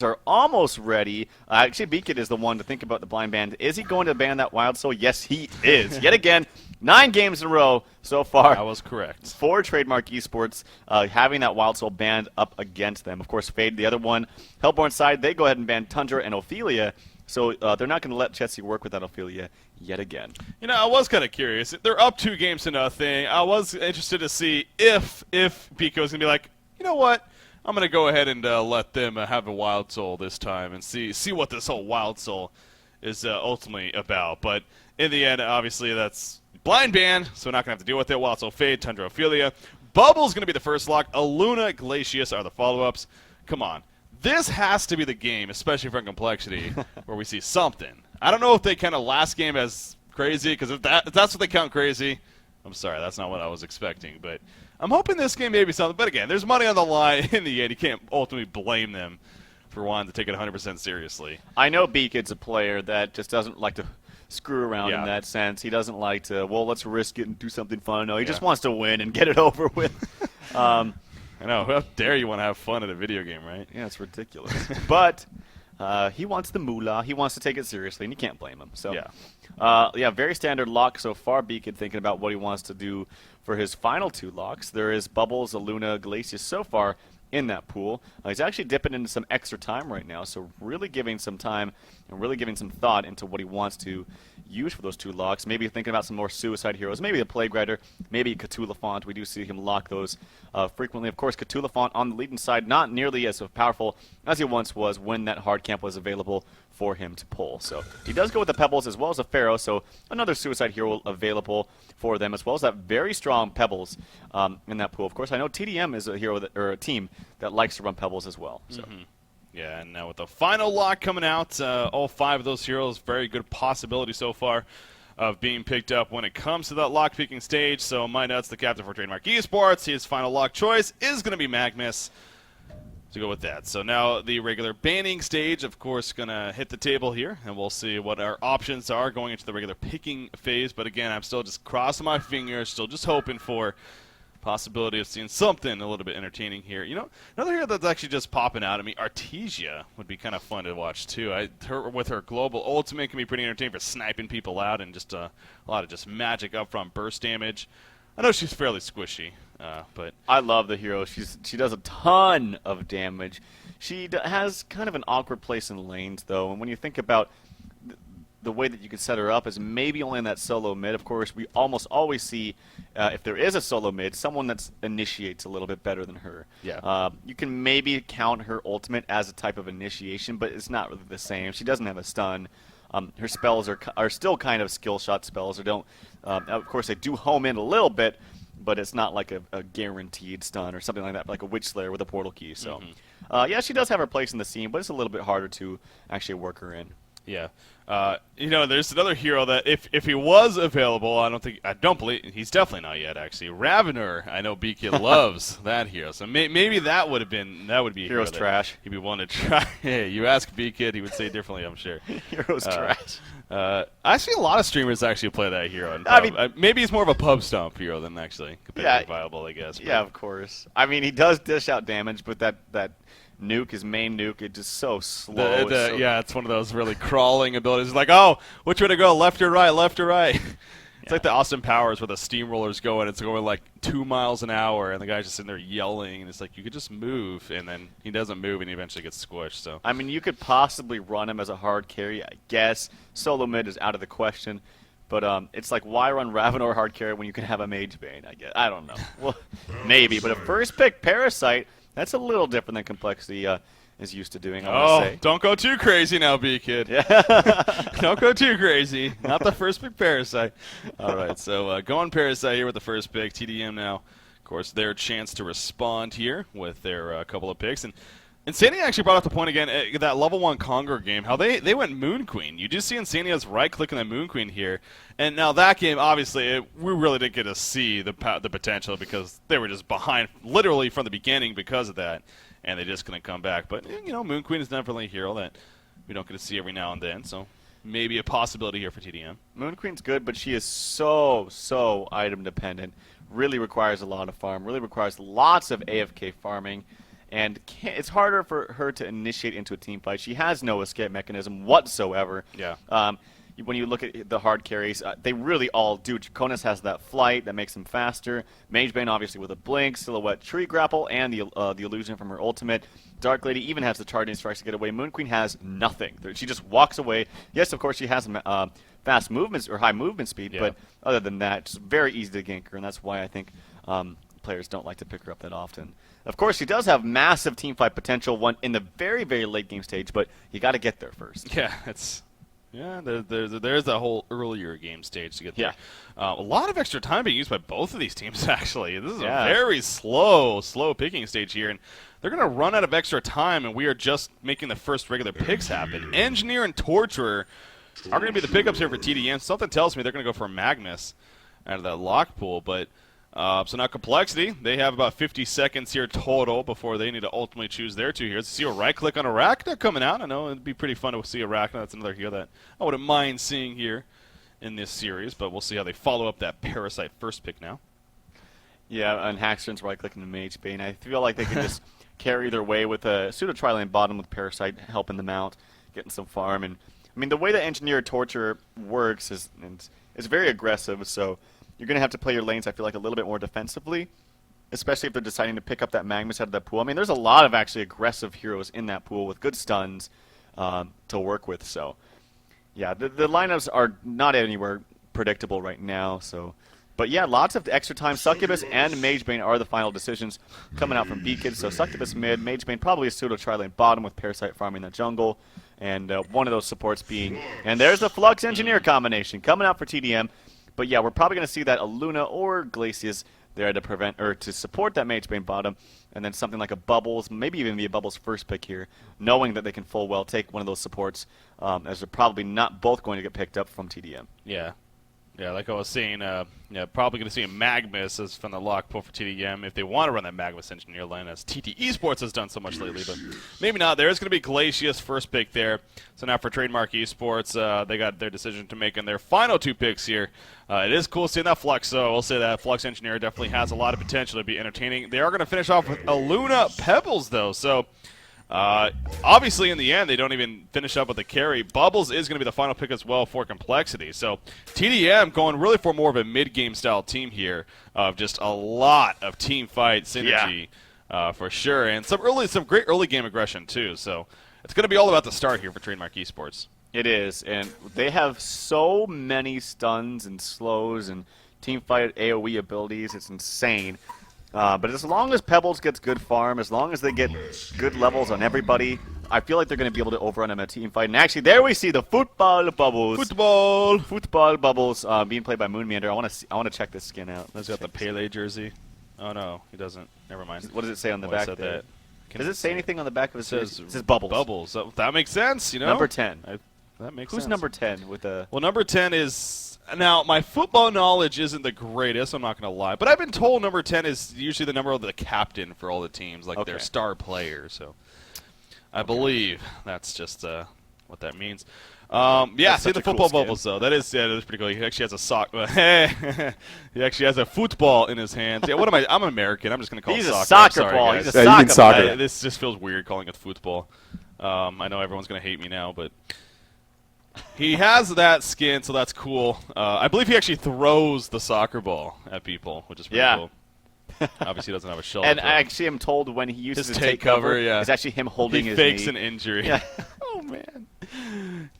are almost ready. Actually, Beacon is the one to think about the blind ban. Is he going to ban that Wild Soul? Yes, he is. Yet again, 9 games in a row so far. That was correct. For Trademark eSports, having that Wild Soul banned up against them. Of course, Fade, the other one. Hellborn side, they go ahead and ban Tundra and Ophelia. So they're not going to let Chetsy work with that Ophelia yet again. You know, I was kind of curious. They're up 2 games to nothing. I was interested to see if Pico was going to be like, you know what? I'm going to go ahead and let them have a Wild Soul this time and see what this whole Wild Soul is ultimately about. But in the end, obviously, that's blind ban, so we're not going to have to deal with it. Wild Soul Fade, Tundra Ophelia. Bubble's going to be the first lock. Aluna, Glacius are the follow-ups. Come on. This has to be the game, especially for Complexity, where we see something. I don't know if they count a last game as crazy, because if that's what they count crazy, I'm sorry, that's not what I was expecting. But I'm hoping this game may be something. But again, there's money on the line in the end. You can't ultimately blame them for wanting to take it 100% seriously. I know Beacon's a player that just doesn't like to screw around in that sense. He doesn't like to, well, let's risk it and do something fun. No, he just wants to win and get it over with. I know. How dare you want to have fun at a video game, right? Yeah, it's ridiculous. But he wants the moolah. He wants to take it seriously, and you can't blame him. So, yeah, very standard lock so far. Beacon thinking about what he wants to do for his final 2 locks. There is Bubbles, Aluna, Glacius so far in that pool. He's actually dipping into some extra time right now, so really giving some time and really giving some thought into what he wants to use for those 2 locks. Maybe thinking about some more suicide heroes, maybe a Plague Rider, maybe Cthulhu. We do see him lock those frequently. Of course, Cthulhu on the leading side, not nearly as powerful as he once was when that hard camp was available for him to pull. So he does go with the Pebbles as well as a Pharaoh, so another suicide hero available for them, as well as that very strong Pebbles in that pool. Of course, I know TDM is a hero or a team that likes to run Pebbles as well. So. Yeah, and now with the final lock coming out, all 5 of those heroes, very good possibility so far of being picked up when it comes to that lock picking stage. So my nuts, the captain for Trademark eSports, his final lock choice is going to be Magnus to go with that. So now the regular banning stage, of course, going to hit the table here, and we'll see what our options are going into the regular picking phase. But again, I'm still just crossing my fingers, still just hoping for possibility of seeing something a little bit entertaining here. You know, another hero that's actually just popping out at me, Artesia, would be kind of fun to watch too. Her with her global ultimate can be pretty entertaining for sniping people out and just a lot of just magic upfront burst damage. I know she's fairly squishy, but I love the hero. She does a ton of damage. She has kind of an awkward place in lanes though, and when you think about the way that you can set her up is maybe only in that solo mid. Of course, we almost always see, if there is a solo mid, someone that initiates a little bit better than her. Yeah. You can maybe count her ultimate as a type of initiation, but it's not really the same. She doesn't have a stun. Her spells are still kind of skill shot spells. Or don't. Of course, they do home in a little bit, but it's not like a guaranteed stun or something like that, like a Witch Slayer with a portal key. So, yeah, she does have her place in the scene, but it's a little bit harder to actually work her in. Yeah. You know, there's another hero that if he was available, I don't believe he's definitely not yet. Actually, Ravener, I know BK loves that hero, so maybe that would be a Hero's trash. He'd be one to try. Hey, you ask BK, he would say differently, I'm sure. Hero's trash. I see a lot of streamers actually play that hero. And maybe he's more of a pub stomp hero than actually competitively viable, I guess. But. Yeah, of course. I mean, he does dish out damage, but that nuke, his main nuke, it's just so slow. Yeah, it's one of those really crawling abilities. It's like, oh, which way to go, left or right, left or right? It's like the Austin Powers where the steamroller's going. It's going like 2 miles an hour, and the guy's just sitting there yelling. And it's like, you could just move, and then he doesn't move, and he eventually gets squished. So I mean, you could possibly run him as a hard carry, I guess. Solo mid is out of the question. But it's like, why run Ravenor hard carry when you can have a Mage Bane, I guess. I don't know. Well, maybe. But a first pick Parasite, that's a little different than Complexity is used to doing, I want to say. Don't go too crazy now, B-Kid. Yeah. Don't go too crazy. Not the first pick Parasite. All right, so going Parasite here with the first pick. TDM now, of course, their chance to respond here with their couple of picks. And Insania actually brought up the point again, that level 1 Conger game, how they went Moon Queen. You do see Insania's right-click on the Moon Queen here. And now that game, obviously, we really didn't get to see the potential because they were just behind literally from the beginning because of that. And they just couldn't come back. But, you know, Moon Queen is definitely a hero that we don't get to see every now and then. So maybe a possibility here for TDM. Moon Queen's good, but she is so item dependent. Really requires a lot of farm. Really requires lots of AFK farming. and it's harder for her to initiate into a team fight. She has no escape mechanism whatsoever. Yeah. When you look at the hard carries, they really all do. Draconis has that flight that makes him faster. Magebane obviously with a blink, silhouette tree grapple, and the illusion from her ultimate. Dark Lady even has the charging strikes to get away. Moon Queen has nothing. She just walks away. Yes, of course she has fast movements or high movement speed, but other than that, it's very easy to gank her, and that's why I think players don't like to pick her up that often. Of course, she does have massive teamfight potential in the very, very late game stage, but you got to get there first. Yeah, there's that whole earlier game stage to get there. Yeah. A lot of extra time being used by both of these teams, actually. This is a very slow picking stage here, and they're going to run out of extra time, and we are just making the first regular picks happen. Engineer and Torturer are going to be the pickups here for TDM. Something tells me they're going to go for Magnus out of that lock pool, but so now Complexity, they have about 50 seconds here total before they need to ultimately choose their two heroes. See a right-click on Arachna coming out. I know it'd be pretty fun to see Arachna. That's another hero that I wouldn't mind seeing here in this series, but we'll see how they follow up that Parasite first pick now. Yeah, and Haxton's right-clicking the Magebane. I feel like they could just carry their way with a pseudo-tri-lane bottom with Parasite helping them out, getting some farm. And I mean, the way that Engineer Torture works is very aggressive, so you're going to have to play your lanes, I feel like, a little bit more defensively, especially if they're deciding to pick up that Magnus out of that pool. I mean, there's a lot of actually aggressive heroes in that pool with good stuns to work with. So, yeah, the lineups are not anywhere predictable right now. So, but yeah, lots of extra time. Succubus and Magebane are the final decisions coming out from Beacon. So Succubus mid, Magebane probably a pseudo-tri-lane bottom with Parasite farming the jungle. And one of those supports being, and there's the Flux Engineer combination coming out for TDM. But yeah, we're probably going to see that Aluna or Glacius there to prevent or to support that Magebane bottom, and then something like a Bubbles, maybe even be a Bubbles first pick here, knowing that they can full well take one of those supports, as they're probably not both going to get picked up from TDM. Yeah. Yeah, like I was saying, probably going to see a Magnus as from the lock pull for TDM if they want to run that Magnus Engineer line, as TT Esports has done so much lately, but maybe not. There's going to be Glacius first pick there. So now for Trademark Esports, they got their decision to make in their final two picks here. It is cool seeing that Flux, so we'll say that Flux Engineer definitely has a lot of potential to be entertaining. They are going to finish off with Aluna Pebbles, though, so obviously, in the end, they don't even finish up with the carry. Bubbles is going to be the final pick as well for Complexity. So TDM going really for more of a mid-game style team here of just a lot of team fight synergy for sure, and some great early game aggression too. So it's going to be all about the start here for Trademark Esports. It is, and they have so many stuns and slows and team fight AoE abilities. It's insane. But as long as Pebbles gets good farm, as long as they get good levels on everybody, I feel like they're going to be able to overrun them in a team fight. And actually, there we see the football Bubbles. Football Bubbles being played by Moonmeander. I want to check this skin out. He's got the Pele jersey. Oh, no, he doesn't. Never mind. What does it say on the back there? Does it say anything on the back of his jersey? It says Bubbles. Bubbles. That makes sense, you know? Number 10. That makes sense. Who's number 10 with the... Well, number 10 is... Now, my football knowledge isn't the greatest, I'm not going to lie. But I've been told number 10 is usually the number of the captain for all the teams, like their star player. So I believe that's just what that means. Yeah, see the football Bubbles, though. That is pretty cool. He actually has a sock. He actually has a football in his hands. Yeah, what am I? I'm American. I'm just going to call it soccer. He's a soccer ball. He's a soccer ball. This just feels weird calling it football. I know everyone's going to hate me now, but... He has that skin, so that's cool. I believe he actually throws the soccer ball at people, which is pretty cool. Obviously, he doesn't have a shell. And I actually am told when he uses his take cover, it's actually him holding his knee. He fakes an injury. Yeah. Oh, man.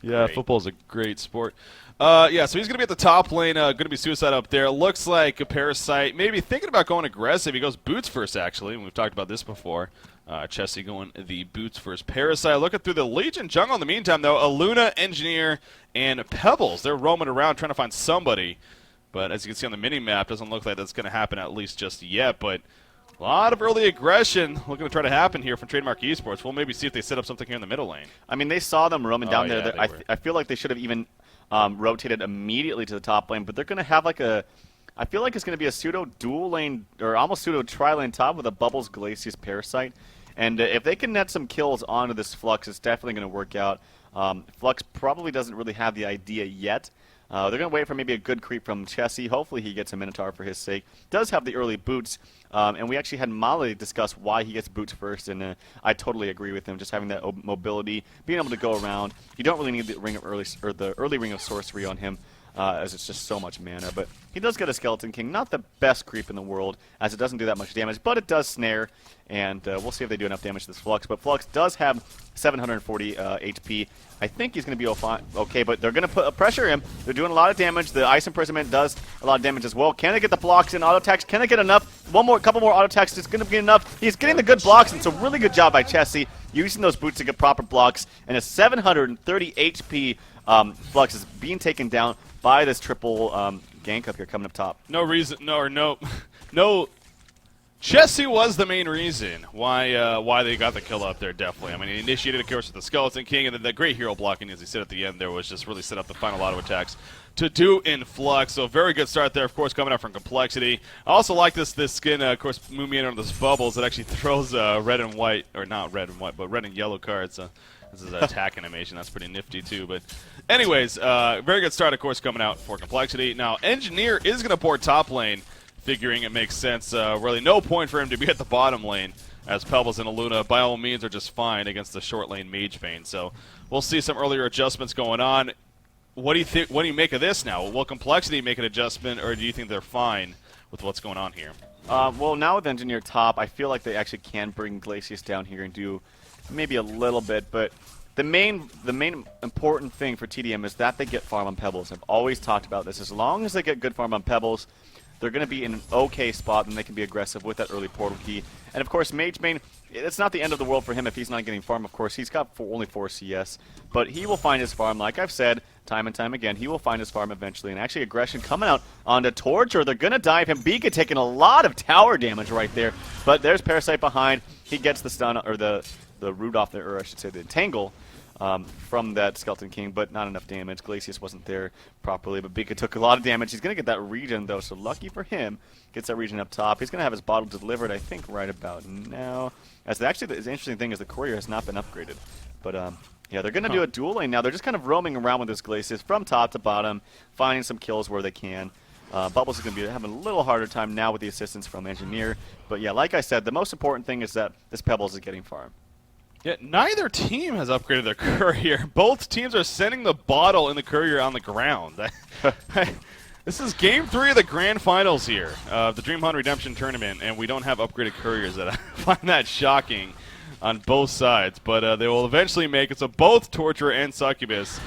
Yeah, football's a great sport. So he's going to be at the top lane, going to be Suicide up there. Looks like a Parasite, maybe thinking about going aggressive. He goes boots first, actually, and we've talked about this before. Chessie going the boots first. Parasite looking through the Legion jungle in the meantime, though. Aluna, Engineer, and Pebbles. They're roaming around trying to find somebody. But as you can see on the mini-map, doesn't look like that's going to happen at least just yet. But a lot of early aggression looking to try to happen here from Trademark Esports. We'll maybe see if they set up something here in the middle lane. I mean, they saw them roaming down there. I feel like they should have even rotated immediately to the top lane. But they're going to have like a... I feel like it's going to be a pseudo-dual lane, or almost pseudo-tri-lane top with a Bubbles Glacius Parasite. And if they can net some kills onto this Flux, it's definitely going to work out. Flux probably doesn't really have the idea yet They're going to wait for maybe a good creep from Chessie. Hopefully he gets a Minotaur for his sake. Does have the early boots, and we actually had Molly discuss why he gets boots first, and I totally agree with him. Just having that mobility, being able to go around. You don't really need the early ring of sorcery on him, as it's just so much mana. But he does get a Skeleton King. Not the best creep in the world, as it doesn't do that much damage, but it does snare, and we'll see if they do enough damage to this Flux. But Flux does have 740 HP. I think he's going to be okay, but they're going to pressure him. They're doing a lot of damage. The Ice Imprisonment does a lot of damage as well. Can they get the blocks and auto attacks? Can they get enough? Couple more auto attacks. It's going to be enough. He's getting the good blocks, and it's a really good job by Chessie using those boots to get proper blocks. And a 730 HP Flux is being taken down by this triple gank up here coming up top. No reason, no. Chessie was the main reason why they got the kill up there, definitely. I mean, he initiated, of course, with the Skeleton King, and then the great hero blocking, as he said at the end there, was just really set up the final auto attacks to do in Flux. So very good start there, of course, coming out from Complexity. I also like this skin, of course, moving in on those bubbles. It actually throws red and white, or not red and white, but red and yellow cards. This is an attack animation. That's pretty nifty, too. But anyways, very good start, of course, coming out for Complexity. Now, Engineer is going to board top lane, figuring it makes sense. Really no point for him to be at the bottom lane, as Pebbles and Aluna, by all means, are just fine against the short lane Mage Bane. So we'll see some earlier adjustments going on. What do you think? What do you make of this now? Will Complexity make an adjustment, or do you think they're fine with what's going on here? Well, now with Engineer top, I feel like they actually can bring Glacius down here and do maybe a little bit, but the main important thing for TDM is that they get farm on Pebbles. I've always talked about this. As long as they get good farm on Pebbles, they're going to be in an okay spot, and they can be aggressive with that early portal key. And of course, Mage Bane, it's not the end of the world for him if he's not getting farm. Of course, he's got only 4 CS, but he will find his farm. Like I've said time and time again, he will find his farm eventually. And actually, aggression coming out onto Torture. They're going to dive him. Beacon taking a lot of tower damage right there, but there's Parasite behind. He gets the stun, or the root off there, or I should say the Tangle. From that Skeleton King, but not enough damage. Glacius wasn't there properly, but Bika took a lot of damage. He's going to get that regen, though, so lucky for him. Gets that regen up top. He's going to have his bottle delivered, I think, right about now. Actually, the interesting thing is the courier has not been upgraded. But, yeah, they're going to do a dual lane now. They're just kind of roaming around with this Glacius from top to bottom, finding some kills where they can. Bubbles is going to be having a little harder time now with the assistance from Engineer. But, yeah, like I said, the most important thing is that this Pebbles is getting farm. Yeah, neither team has upgraded their courier. Both teams are sending the bottle and the courier on the ground. This is Game 3 of the Grand Finals here of the DreamHoN Redemption Tournament, and we don't have upgraded couriers. I find that shocking on both sides, but they will eventually make it. So both Torturer and Succubus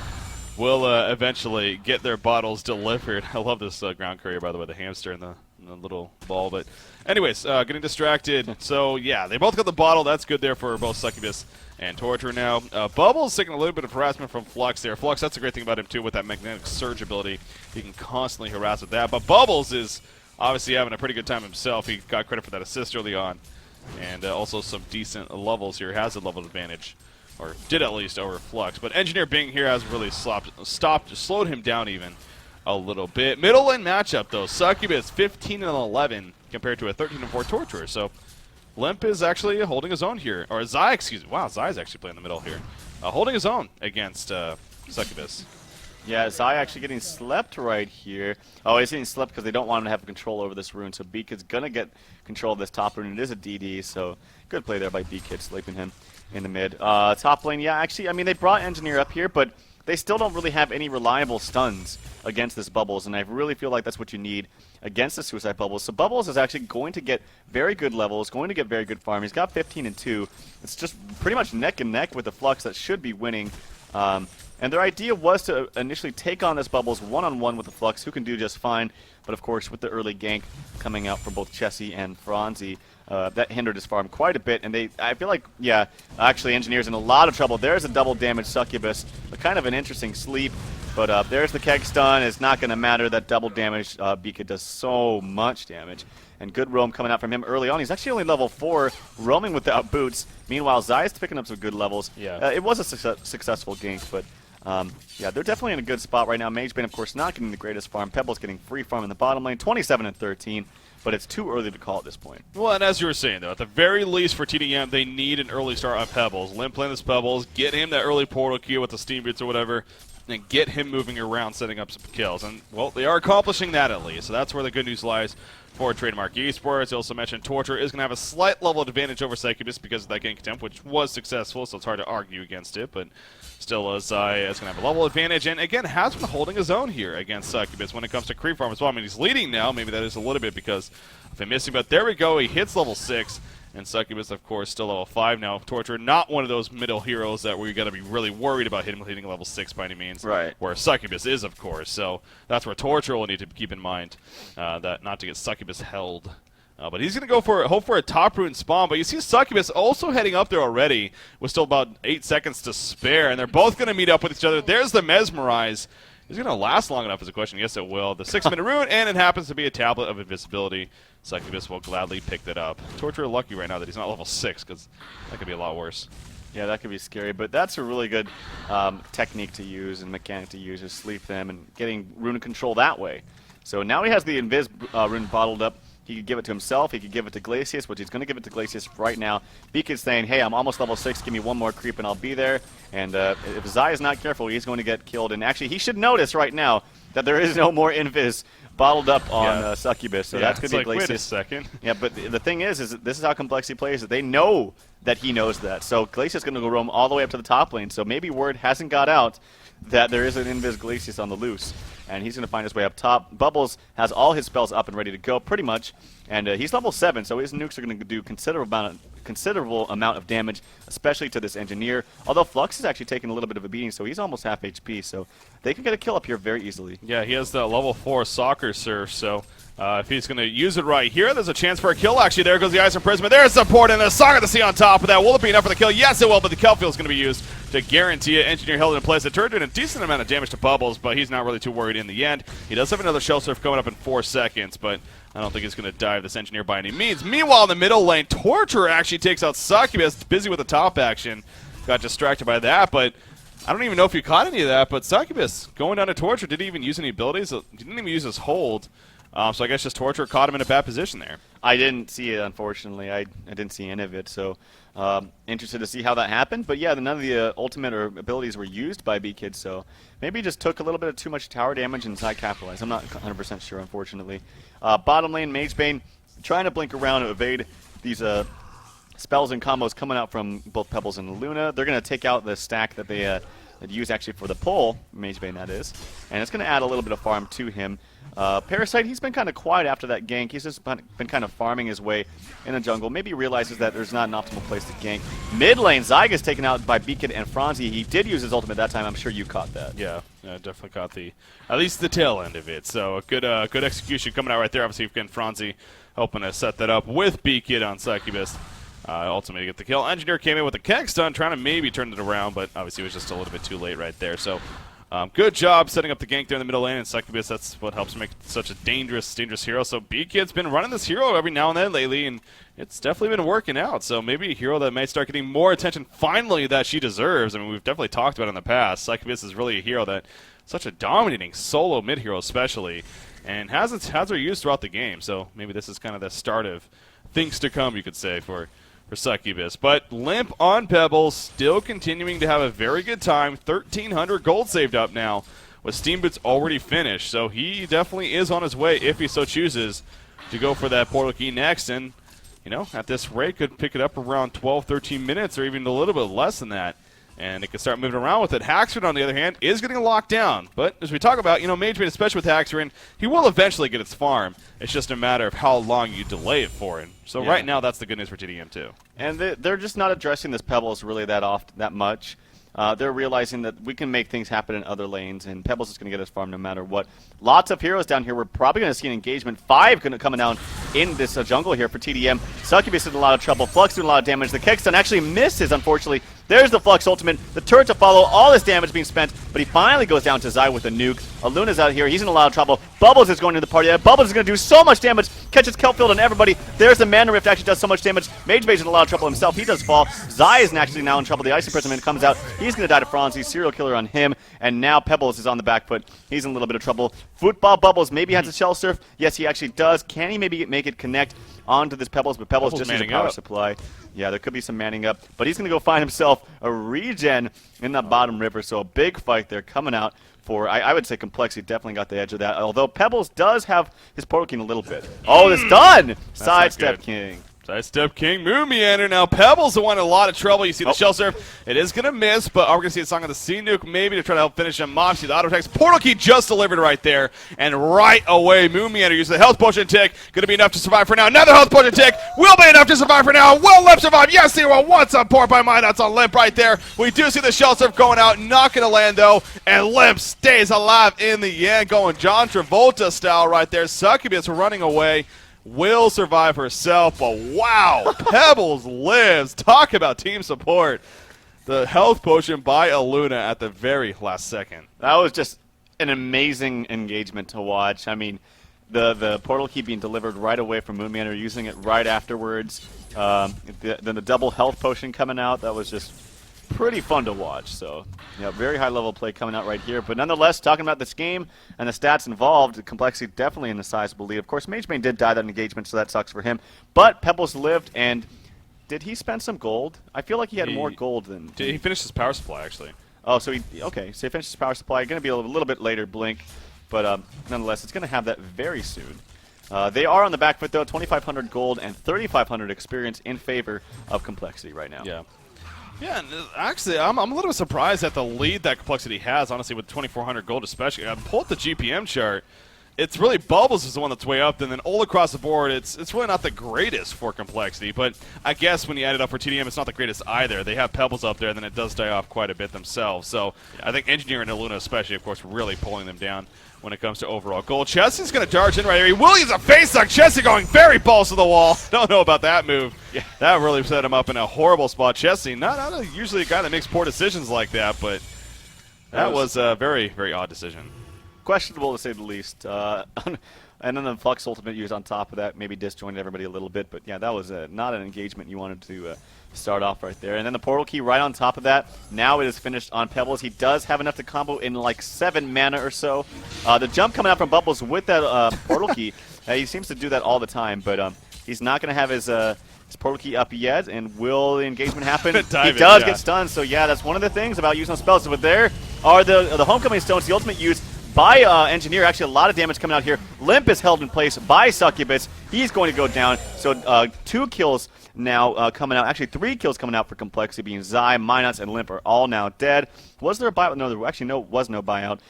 will eventually get their bottles delivered. I love this ground courier, by the way, the hamster and the little ball. But anyways, getting distracted. So, yeah, they both got the bottle. That's good there for both Succubus and Torture now. Bubbles taking a little bit of harassment from Flux there. Flux, that's a great thing about him, too, with that magnetic surge ability. He can constantly harass with that. But Bubbles is obviously having a pretty good time himself. He got credit for that assist early on. And also some decent levels here. Has a level advantage, or did at least, over Flux. But Engineer being here has really slowed him down even a little bit. Middle lane matchup, though. Succubus 15-11 compared to a 13-4 Torturer. So Limp is actually holding his own here. Or Zai, excuse me. Wow, Zai's actually playing the middle here. Holding his own against Succubus. Yeah, Zai actually getting slept right here. Oh, he's getting slept because they don't want him to have control over this rune. So B-Kid's going to get control of this top rune. It is a DD, so good play there by B-Kid, sleeping him in the mid. Top lane, yeah, actually, I mean, they brought Engineer up here, but they still don't really have any reliable stuns against this Bubbles, and I really feel like that's what you need against the Suicide Bubbles. So Bubbles is actually going to get very good levels, going to get very good farm. He's got 15-2. It's just pretty much neck and neck with the Flux that should be winning. And their idea was to initially take on this Bubbles one-on-one with the Flux, who can do just fine. But of course, with the early gank coming out from both Chessie and Franzi, that hindered his farm quite a bit. And I feel like, yeah, actually Engineer's in a lot of trouble. There's a double damage Succubus, kind of an interesting sleep. But there's the keg stun. It's not going to matter. That double damage, Beaka does so much damage. And good roam coming out from him early on. He's actually only level 4, roaming without boots. Meanwhile, Zai's picking up some good levels. Yeah. It was a successful gank, but yeah, they're definitely in a good spot right now. Mage Bane, of course, not getting the greatest farm. Pebble's getting free farm in the bottom lane, 27-13, but it's too early to call at this point. Well, and as you were saying, though, at the very least for TDM, they need an early start on Pebbles. Limp playing this Pebbles, get him that early portal queue with the Steam Boots or whatever, and get him moving around, setting up some kills. And, well, they are accomplishing that at least. So that's where the good news lies for Trademark eSports. He also mentioned Torture is going to have a slight level of advantage over Succubus because of that gank attempt, which was successful, so it's hard to argue against it. But still, Zai is going to have a level advantage. And, again, has been holding his own here against Succubus when it comes to creep farm as well. I mean, he's leading now. Maybe that is a little bit because of him missing. But there we go. He hits level 6. And Succubus, of course, still level 5 now. Torture, not one of those middle heroes that we're going to be really worried about hitting level 6 by any means. Right. Where Succubus is, of course. So that's where Torture will need to keep in mind, that not to get Succubus held. But he's going to hope for a top rune spawn. But you see Succubus also heading up there already with still about 8 seconds to spare. And they're both going to meet up with each other. There's the Mesmerize. Is it going to last long enough is a question. Yes, it will. The 6-minute rune, and it happens to be a tablet of invisibility. Succubus will gladly pick that up. Torture lucky right now that he's not level 6, because that could be a lot worse. Yeah, that could be scary, but that's a really good technique to use and mechanic to use, is sleep them and getting rune control that way. So now he has the Invis rune bottled up. He could give it to himself. He could give it to Glacius, which he's going to give it to Glacius right now. Beak is saying, hey, I'm almost level 6. Give me one more creep and I'll be there. And if Zai is not careful, he's going to get killed. And actually, he should notice right now that there is no more Invis bottled up on Succubus. So that's going to be like, Glacius. wait a second. Yeah, but the thing is that this is how Complexity plays. That they know that he knows that. So Glacius is going to go roam all the way up to the top lane. So maybe word hasn't got out that there is an Invis Glacius on the loose. And he's going to find his way up top. Bubbles has all his spells up and ready to go, pretty much. And he's level 7, so his nukes are going to do considerable amount of damage, especially to this engineer. Although Flux is actually taking a little bit of a beating, so he's almost half HP. So they can get a kill up here very easily. Yeah, he has the level 4 soccer surf, so if he's going to use it right here, there's a chance for a kill. Actually, there goes the Ice Imprisonment. There's support and the soccer to see on top of that. Will it be enough for the kill? Yes, it will, but the kill field is going to be used to guarantee it. Engineer held in place. The turret did a decent amount of damage to Bubbles, but he's not really too worried in the end. He does have another Shell Surf coming up in 4 seconds, but I don't think he's going to dive this Engineer by any means. Meanwhile, in the middle lane, Torture actually takes out Succubus, busy with the top action. Got distracted by that, but I don't even know if you caught any of that, but Succubus going down to Torture, didn't even use any abilities, didn't even use his hold. So I guess just Torture caught him in a bad position there. I didn't see it, unfortunately. I didn't see any of it, so interested to see how that happened. But yeah, none of the ultimate or abilities were used by B-Kid, so maybe he just took a little bit of too much tower damage and Zai capitalized. I'm not 100% sure, unfortunately. Bottom lane, Magebane trying to blink around and evade these spells and combos coming out from both Pebbles and Luna. They're going to take out the stack that they use actually for the pull, Magebane that is, and it's going to add a little bit of farm to him. Parasite, he's been kind of quiet after that gank. He's just been kind of farming his way in the jungle. Maybe he realizes that there's not an optimal place to gank. Mid lane, Zyga is taken out by Beacon and Franzi. He did use his ultimate that time. I'm sure you caught that. Yeah, definitely caught at least the tail end of it. So a good execution coming out right there. Obviously, again, Franzi helping to set that up with Beacon on Succubus. Ultimately to get the kill. Engineer came in with a keg stun, trying to maybe turn it around, but obviously it was just a little bit too late right there. So good job setting up the gank there in the middle lane, and Succubus, that's what helps make such a dangerous hero. So B-Kid's been running this hero every now and then lately, and it's definitely been working out. So maybe a hero that may start getting more attention finally that she deserves. I mean, we've definitely talked about it in the past. Succubus is really a hero that such a dominating solo mid-hero especially, and has her used throughout the game. So maybe this is kind of the start of things to come, you could say, for Succubus. But Limp on Pebbles still continuing to have a very good time. 1,300 gold saved up now with Steam Boots already finished. So he definitely is on his way, if he so chooses, to go for that portal key next. And, you know, at this rate, could pick it up around 12, 13 minutes or even a little bit less than that. And it can start moving around with it. Haxford, on the other hand, is getting locked down. But as we talk about, you know, Magebane, especially with Haxford, he will eventually get its farm. It's just a matter of how long you delay it for him. So right now, that's the good news for TDM too. And they're just not addressing this Pebbles really that much. They're realizing that we can make things happen in other lanes, and Pebbles is going to get his farm no matter what. Lots of heroes down here. We're probably going to see an engagement. 5 coming down in this jungle here for TDM. Succubus in a lot of trouble. Flux doing a lot of damage. The Kegstun actually misses, unfortunately. There's the Flux ultimate. The turret to follow. All this damage being spent, but he finally goes down to Zai with a nuke. Aluna's out here. He's in a lot of trouble. Bubbles is going to the party. Bubbles is going to do so much damage. Catches Kelfield on everybody. There's the Mana Rift. Actually does so much damage. Magebane's in a lot of trouble himself. He does fall. Zai is actually now in trouble. The Ice Imprisonment comes out. He's going to die to Franzi. Serial killer on him. And now Pebbles is on the back foot. He's in a little bit of trouble. Football Bubbles maybe has a Shell Surf. Yes, he actually does. Can he maybe make it connect onto this Pebbles, but Pebbles just needs a power up. supply. Yeah, there could be some manning up, but he's going to go find himself a regen in that bottom river, so a big fight there coming out for, I would say Complexity definitely got the edge of that, although Pebbles does have his Portal King a little bit. Oh, it's done! Sidestep King. Sidestep King, Moon Meander. Now Pebbles the one in a lot of trouble. You see the Shell Surf. It is going to miss, but are we going to see a song of the Sea Nuke maybe to try to help finish him off? See the auto attacks. Portal Key just delivered right there. And right away, Moon Meander uses the health potion tick. Going to be enough to survive for now. Another health potion tick will be enough to survive for now. Will Limp survive? Yes, he will. What's up, Port by mine? That's on Limp right there. We do see the Shell Surf going out. Not going to land, though. And Limp stays alive in the end. Going John Travolta style right there. Succubus running away. Will survive herself, but wow, Pebbles lives. Talk about team support. The health potion by Aluna at the very last second. That was just an amazing engagement to watch. I mean, the Portal Key being delivered right away from Moon Meander, using it right afterwards. Then the double health potion coming out, that was just pretty fun to watch. So, yeah, very high level play coming out right here. But nonetheless, talking about this game and the stats involved, the Complexity definitely in the sizable lead. Of course, Magebane did die that engagement, so that sucks for him. But Pebbles lived, and did he spend some gold? I feel like he had more gold than... He finished his power supply, actually. Oh, so he finished his power supply. Going to be a little bit later, Blink. But nonetheless, it's going to have that very soon. They are on the back foot, though. 2,500 gold and 3,500 experience in favor of Complexity right now. Yeah. Yeah, and actually, I'm a little surprised at the lead that Complexity has, honestly, with 2,400 gold especially. I pulled the GPM chart. It's really Bubbles is the one that's way up, and then all across the board, it's really not the greatest for Complexity. But I guess when you add it up for TDM, it's not the greatest either. They have Pebbles up there, and then it does die off quite a bit themselves. So I think Engineer and Aluna especially, of course, really pulling them down when it comes to overall gold. Chessie's going to charge in right here. He will use a face suck. Chessie going very balls to the wall. Don't know about that move. Yeah, that really set him up in a horrible spot. Chessie, not usually a guy that makes poor decisions like that, but that was a very, very odd decision. Questionable to say the least. And then the Flux Ultimate used on top of that, maybe disjointed everybody a little bit. But yeah, that was not an engagement you wanted to start off right there. And then the Portal Key right on top of that. Now it is finished on Pebbles. He does have enough to combo in like 7 mana or so. The jump coming out from Bubbles with that Portal Key, he seems to do that all the time. But he's not going to have his Portal Key up yet. And will the engagement happen? He does get stunned. So yeah, that's one of the things about using those spells. But there are the Homecoming Stones, the ultimate use by Engineer. Actually, a lot of damage coming out here. Limp is held in place by Succubus. He's going to go down. So 2 kills now coming out. Actually, 3 kills coming out for Complexity, being Zai, Minots, and Limp are all now dead. Was there a buyout? No, there actually was no buyout.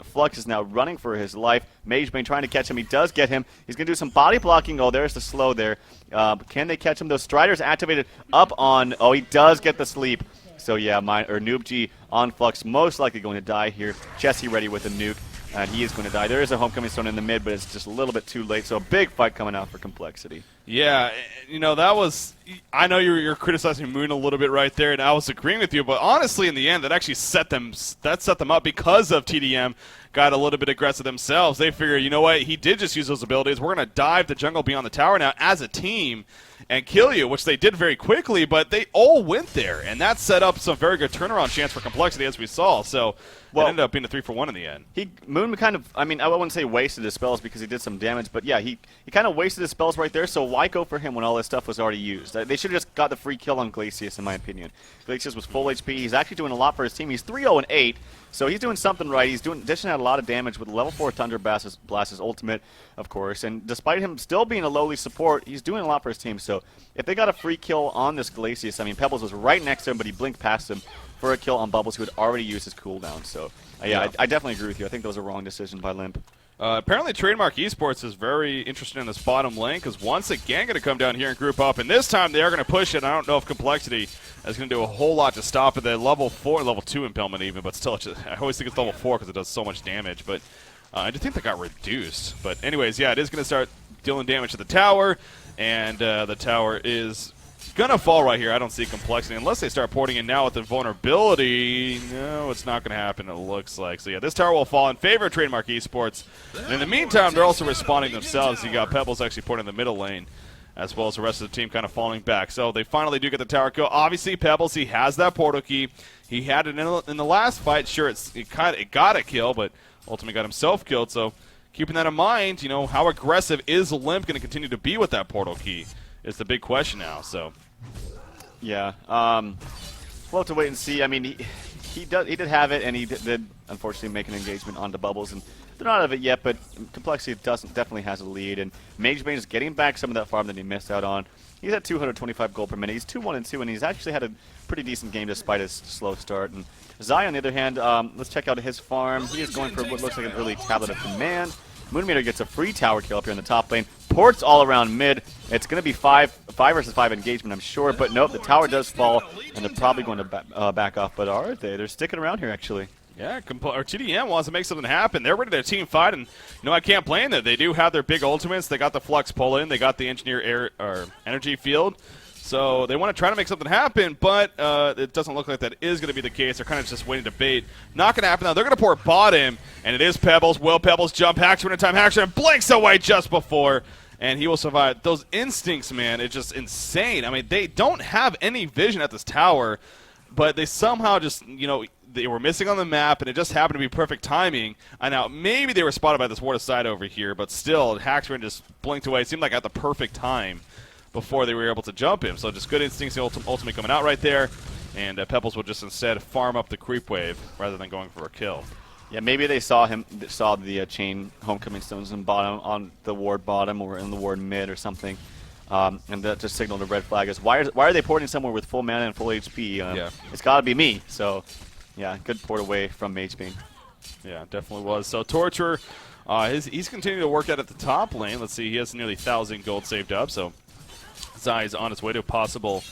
Flux is now running for his life. Magebane trying to catch him. He does get him. He's going to do some body blocking. Oh, there's the slow there. Can they catch him? Those Striders activated up on... Oh, he does get the sleep. So yeah, Noob G on Flux, most likely going to die here. Chessie ready with a nuke, and he is going to die. There is a Homecoming Stone in the mid, but it's just a little bit too late. So a big fight coming out for Complexity. Yeah, you know, that was... I know you're criticizing Moon a little bit right there, and I was agreeing with you, but honestly, in the end, that actually set them up because of TDM got a little bit aggressive themselves. They figure, you know what, he did just use those abilities. We're going to dive the jungle beyond the tower now as a team and kill you, which they did very quickly, but they all went there, and that set up some very good turnaround chance for Complexity, as we saw. So it ended up being a 3-for-1 in the end. Moon kind of, I mean, I wouldn't say wasted his spells because he did some damage, but yeah, he kind of wasted his spells right there, so why go for him when all this stuff was already used? They should have just got the free kill on Glacius, in my opinion. Glacius was full HP. He's actually doing a lot for his team. He's 3-0-8, so he's doing something right. He's dishing out a lot of damage with level 4 Thunder Blast's ultimate, of course, and despite him still being a lowly support, he's doing a lot for his team. So if they got a free kill on this Glacius, I mean, Pebbles was right next to him, but he blinked past him for a kill on Bubbles, who had already used his cooldown. So yeah, I definitely agree with you. I think that was a wrong decision by Limp. Apparently, Trademark eSports is very interested in this bottom lane because once again going to come down here and group up, and this time they are going to push it. I don't know if Complexity is going to do a whole lot to stop it. The level 4, level 2 impalement even, but still, I always think it's level 4 because it does so much damage. But I do think that got reduced. But anyways, yeah, it is going to start dealing damage to the tower, and the tower is going to fall right here. I don't see Complexity unless they start porting in now with the vulnerability. No, it's not going to happen, it looks like. So yeah, this tower will fall in favor of Trademark eSports. And in the meantime, they're also responding themselves. You got Pebbles actually porting in the middle lane, as well as the rest of the team kind of falling back. So they finally do get the tower kill. Obviously, Pebbles, he has that portal key. He had it in the last fight. Sure, it got a kill, but ultimately got himself killed. So keeping that in mind, how aggressive is Limp going to continue to be with that portal key is the big question now. So, yeah, we'll have to wait and see. I mean, he did have it, and he did unfortunately make an engagement onto Bubbles, and they're not out of it yet. But Complexity definitely has a lead, and MageBane is getting back some of that farm that he missed out on. He's at 225 gold per minute. He's 2-1-2, and he's actually had a pretty decent game despite his slow start. And Zai, on the other hand, let's check out his farm. He is going for what looks like an early Tablet of Command. Moonmeter gets a free tower kill up here in the top lane. Ports all around mid. It's going to be 5 versus 5 engagement, I'm sure. But nope, the tower does fall, and they're probably going to back off. But are they? They're sticking around here, actually. Yeah, or TDM wants to make something happen. They're ready to team fight, and I can't blame them. They do have their big ultimates. They got the Flux pull in. They got the Engineer energy field. So they want to try to make something happen, but it doesn't look like that is going to be the case. They're kind of just waiting to bait. Not going to happen now. They're going to pour bottom, and it is Pebbles. Will Pebbles jump? Haxer in time. Haxer blinks away just before, and he will survive. Those instincts, man, it's just insane. I mean, they don't have any vision at this tower, but they somehow just, they were missing on the map, and it just happened to be perfect timing. And now maybe they were spotted by this ward aside over here, but still, Haxer just blinked away. It seemed like at the perfect time before they were able to jump him. So just good instincts ultimately coming out right there, and Pebbles will just instead farm up the creep wave rather than going for a kill. Yeah, maybe they saw the chain homecoming stones in bottom on the ward bottom or in the ward mid or something, and that just signaled a red flag. As why are they porting somewhere with full mana and full HP? Yeah. It's got to be me. So, yeah, good port away from MageBane. Yeah, definitely was. So Torture, he's continuing to work out at the top lane. Let's see, he has nearly 1,000 gold saved up, so Zai is on his way to a possible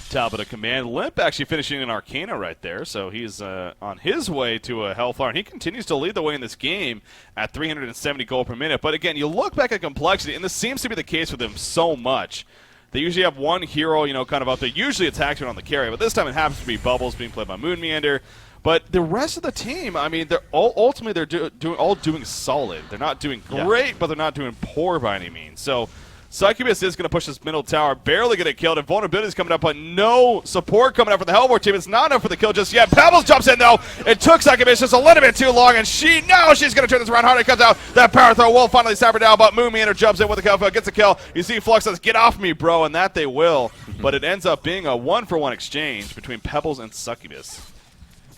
Tablet of Command. Limp actually finishing an Arcana right there, so he's on his way to a Hellfire, and he continues to lead the way in this game at 370 gold per minute. But again, you look back at Complexity, and this seems to be the case with them so much. They usually have one hero, kind of out there. Usually it's Haxer on the carry, but this time it happens to be Bubbles being played by Moon Meander. But the rest of the team, I mean, they're ultimately doing solid. They're not doing great, but they're not doing poor by any means. So Succubus is going to push this middle tower, barely going to kill it, and Vulnerability is coming up, but no support coming up for the Hellboy team. It's not enough for the kill just yet. Pebbles jumps in, though. It took Succubus just a little bit too long, and she's going to turn this around. Hardy comes out. That power throw will finally stop her down, but Moon Meander jumps in with the kill, gets a kill. You see Flux says, "Get off me, bro," and that they will, but it ends up being a 1-for-1 exchange between Pebbles and Succubus.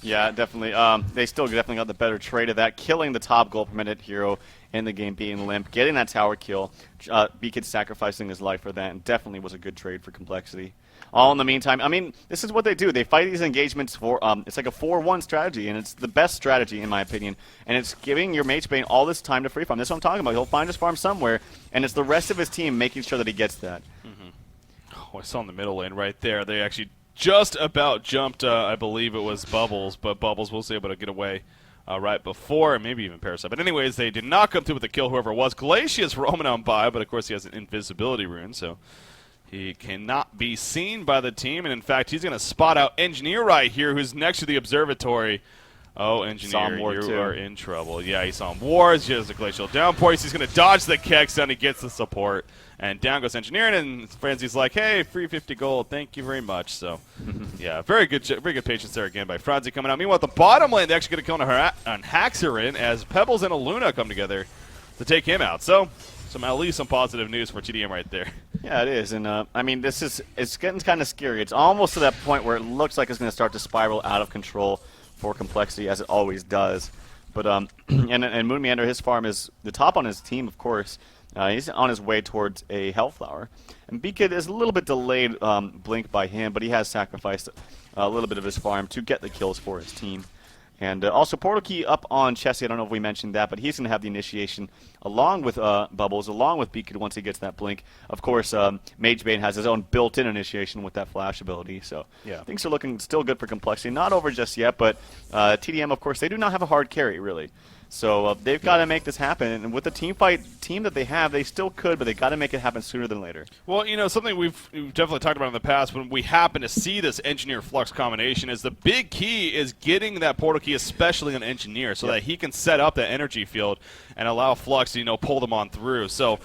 Yeah, definitely. They still definitely got the better trade of that, killing the top gold per minute hero in the game, being Limp, getting that tower kill. Beacon sacrificing his life for that, and definitely was a good trade for Complexity. All in the meantime, I mean, this is what they do. They fight these engagements for, it's like a 4-1 strategy, and it's the best strategy in my opinion. And it's giving your MageBane all this time to free farm. That's what I'm talking about. He'll find his farm somewhere, and it's the rest of his team making sure that he gets that. Oh, I saw in the middle lane right there. They actually just about jumped, I believe it was Bubbles, but Bubbles was able to get away right before, and maybe even Parasite. But anyways, they did not come through with the kill, whoever it was. Glacius roaming on by, but of course he has an invisibility rune, so he cannot be seen by the team. And in fact, he's going to spot out Engineer right here, who's next to the observatory. Oh, Engineer, you are in trouble. Yeah, he saw him Wars. He has a glacial downpour. He's going to dodge the Kex, and he gets the support. And down goes Engineer, and Frenzy's like, "Hey, free 50 gold. Thank you very much." So, yeah, very good patience there again by Franzi coming out. Meanwhile, at the bottom lane, they're actually going to kill on Haxer in as Pebbles and Aluna come together to take him out. So, at least some positive news for TDM right there. Yeah, it is, and I mean, it's getting kind of scary. It's almost to that point where it looks like it's going to start to spiral out of control for Complexity, as it always does. But and Moon Meander, his farm is the top on his team, of course. He's on his way towards a Hellflower. And Beacon is a little bit delayed blink by him, but he has sacrificed a little bit of his farm to get the kills for his team. And also Portal Key up on Chessie. I don't know if we mentioned that, but he's going to have the initiation along with Bubbles, along with Beacon once he gets that blink. Of course, MageBane has his own built-in initiation with that flash ability. So yeah, things are looking still good for Complexity. Not over just yet, but TDM, of course, they do not have a hard carry, really. So they've got to make this happen, and with the team that they have, they still could, but they got to make it happen sooner than later. Well, something we've definitely talked about in the past when we happen to see this Engineer Flux combination is the big key is getting that Portal Key, especially on Engineer, so that he can set up that energy field and allow Flux to pull them on through. So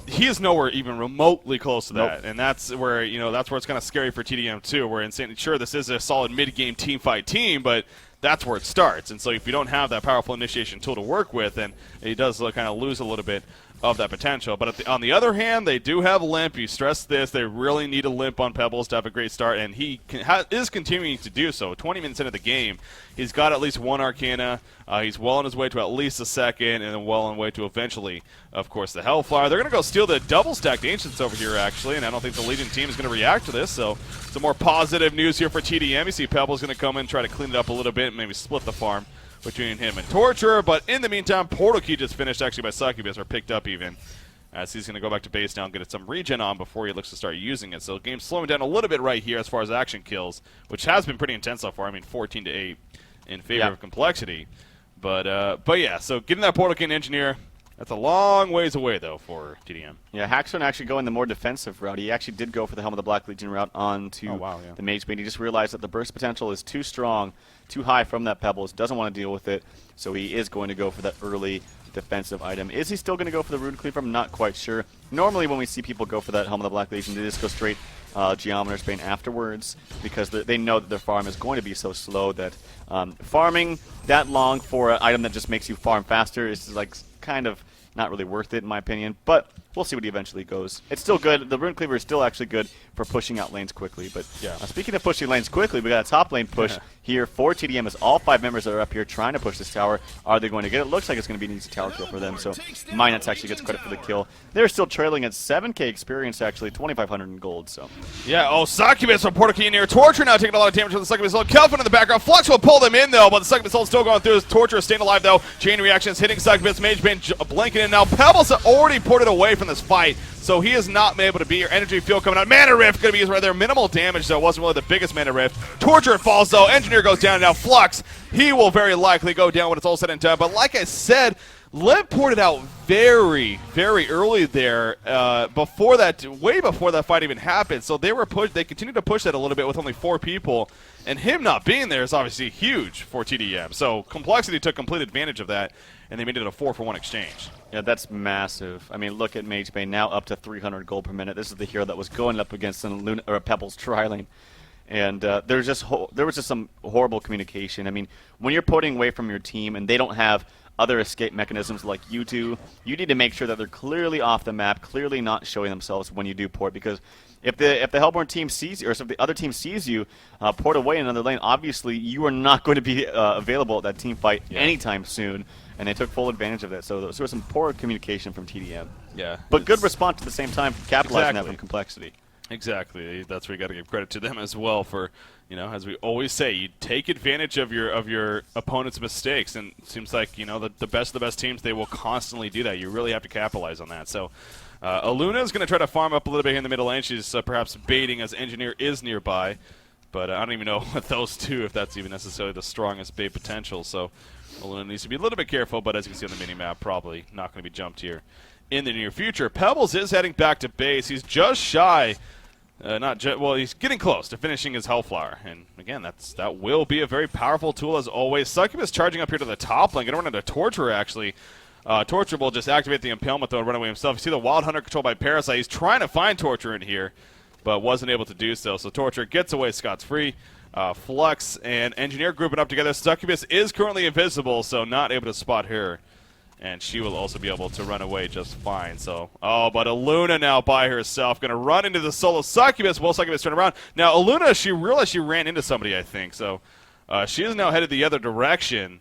he is nowhere even remotely close to that, and that's where it's kind of scary for TDM too. We're insane. Sure, this is a solid mid-game team fight team, but that's where it starts. And so if you don't have that powerful initiation tool to work with, then it does kind of lose a little bit of that potential. But on the other hand, they do have Limp. You stress this. They really need a Limp on Pebbles to have a great start, and he is continuing to do so. 20 minutes into the game, he's got at least one Arcana. He's well on his way to at least a second, and then well on the way to eventually, of course, the Hellfire. They're going to go steal the double-stacked Ancients over here, actually, and I don't think the Legion team is going to react to this, so some more positive news here for TDM. You see Pebbles going to come in, try to clean it up a little bit, and maybe split the farm between him and Torture, but in the meantime, Portal Key just finished actually by Succubus, or picked up even, as he's going to go back to base now and get some regen on before he looks to start using it. So the game's slowing down a little bit right here as far as action kills, which has been pretty intense so far. I mean, 14-8 in favor of Complexity. But yeah, so getting that Portal Key and Engineer, that's a long ways away, though, for TDM. Yeah, Haxorn actually going the more defensive route. He actually did go for the Helm of the Black Legion route onto the Mage Bait. He just realized that the burst potential is too strong, too high from that Pebbles, doesn't want to deal with it, so he is going to go for that early defensive item. Is he still going to go for the Rune Cleaver? I'm not quite sure. Normally when we see people go for that Helm of the Black Legion, they just go straight Geometer's Bane afterwards, because they know that their farm is going to be so slow that farming that long for an item that just makes you farm faster is like kind of not really worth it in my opinion, but we'll see what he eventually goes. It's still good. The Rune Cleaver is still actually good for pushing out lanes quickly, but speaking of pushing lanes quickly, we got a top lane push here for TDM as all 5 members that are up here trying to push this tower. Are they going to get it? Looks like it's going to be an easy tower kill for them, so Minets actually gets credit for the kill. They're still trailing at 7k experience, actually, 2,500 in gold, so. Yeah, Succubus from Portal Key near Torture now taking a lot of damage from the Succubus ult. Kelvin in the background. Flux will pull them in, though, but the Succubus ult still going through. His Torture is staying alive, though. Chain reactions hitting Succubus. Mage Bane blanking in now. Pebbles already ported away from this fight, so he has not been able to be here. Energy Field coming out. Mana Rift going to be used right there. Minimal damage, though. Wasn't really the biggest Mana Rift. Torture falls, though. Engineer goes down. Now Flux, he will very likely go down when it's all said and done. But like I said, Limp ported out very, very early there, before that, way before that fight even happened. So they continued to push that a little bit with only 4 people, and him not being there is obviously huge for TDM. So Complexity took complete advantage of that, and they made it a 4-for-1 exchange. Yeah, that's massive. I mean, look at Mage Bane now up to 300 gold per minute. This is the hero that was going up against a Pebbles tri-lane. And there was just some horrible communication. I mean, when you're putting away from your team and they don't have other escape mechanisms like you do, you need to make sure that they're clearly off the map, clearly not showing themselves when you do port, because if the Hellborn team sees you, or if the other team sees you port away in another lane, obviously you are not going to be available at that team fight anytime soon, and they took full advantage of that. So there was some poor communication from TDM. Yeah. But good response at the same time, capitalizing that from Complexity. Exactly. That's where you got to give credit to them as well for, as we always say, you take advantage of your opponent's mistakes, and it seems like, the best of the best teams, they will constantly do that. You really have to capitalize on that. So Aluna is going to try to farm up a little bit here in the middle lane. She's perhaps baiting as Engineer is nearby, but I don't even know with those two if that's even necessarily the strongest bait potential. So Aluna needs to be a little bit careful, but as you can see on the mini-map, probably not going to be jumped here in the near future. Pebbles is heading back to base. He's just shy. He's getting close to finishing his Hellflower, and again, that will be a very powerful tool as always. Succubus charging up here to the top lane, going to run into Torture actually. Torture will just activate the Impalement though and run away himself. You see the Wild Hunter controlled by Parasite. He's trying to find Torture in here, but wasn't able to do so. So Torture gets away scot-free. Flux and Engineer grouping up together. Succubus is currently invisible, so not able to spot her. And she will also be able to run away just fine. So, but Aluna now by herself. Going to run into the solo Succubus. Will Succubus turn around? Now, Aluna, she realized she ran into somebody, I think. So, she is now headed the other direction.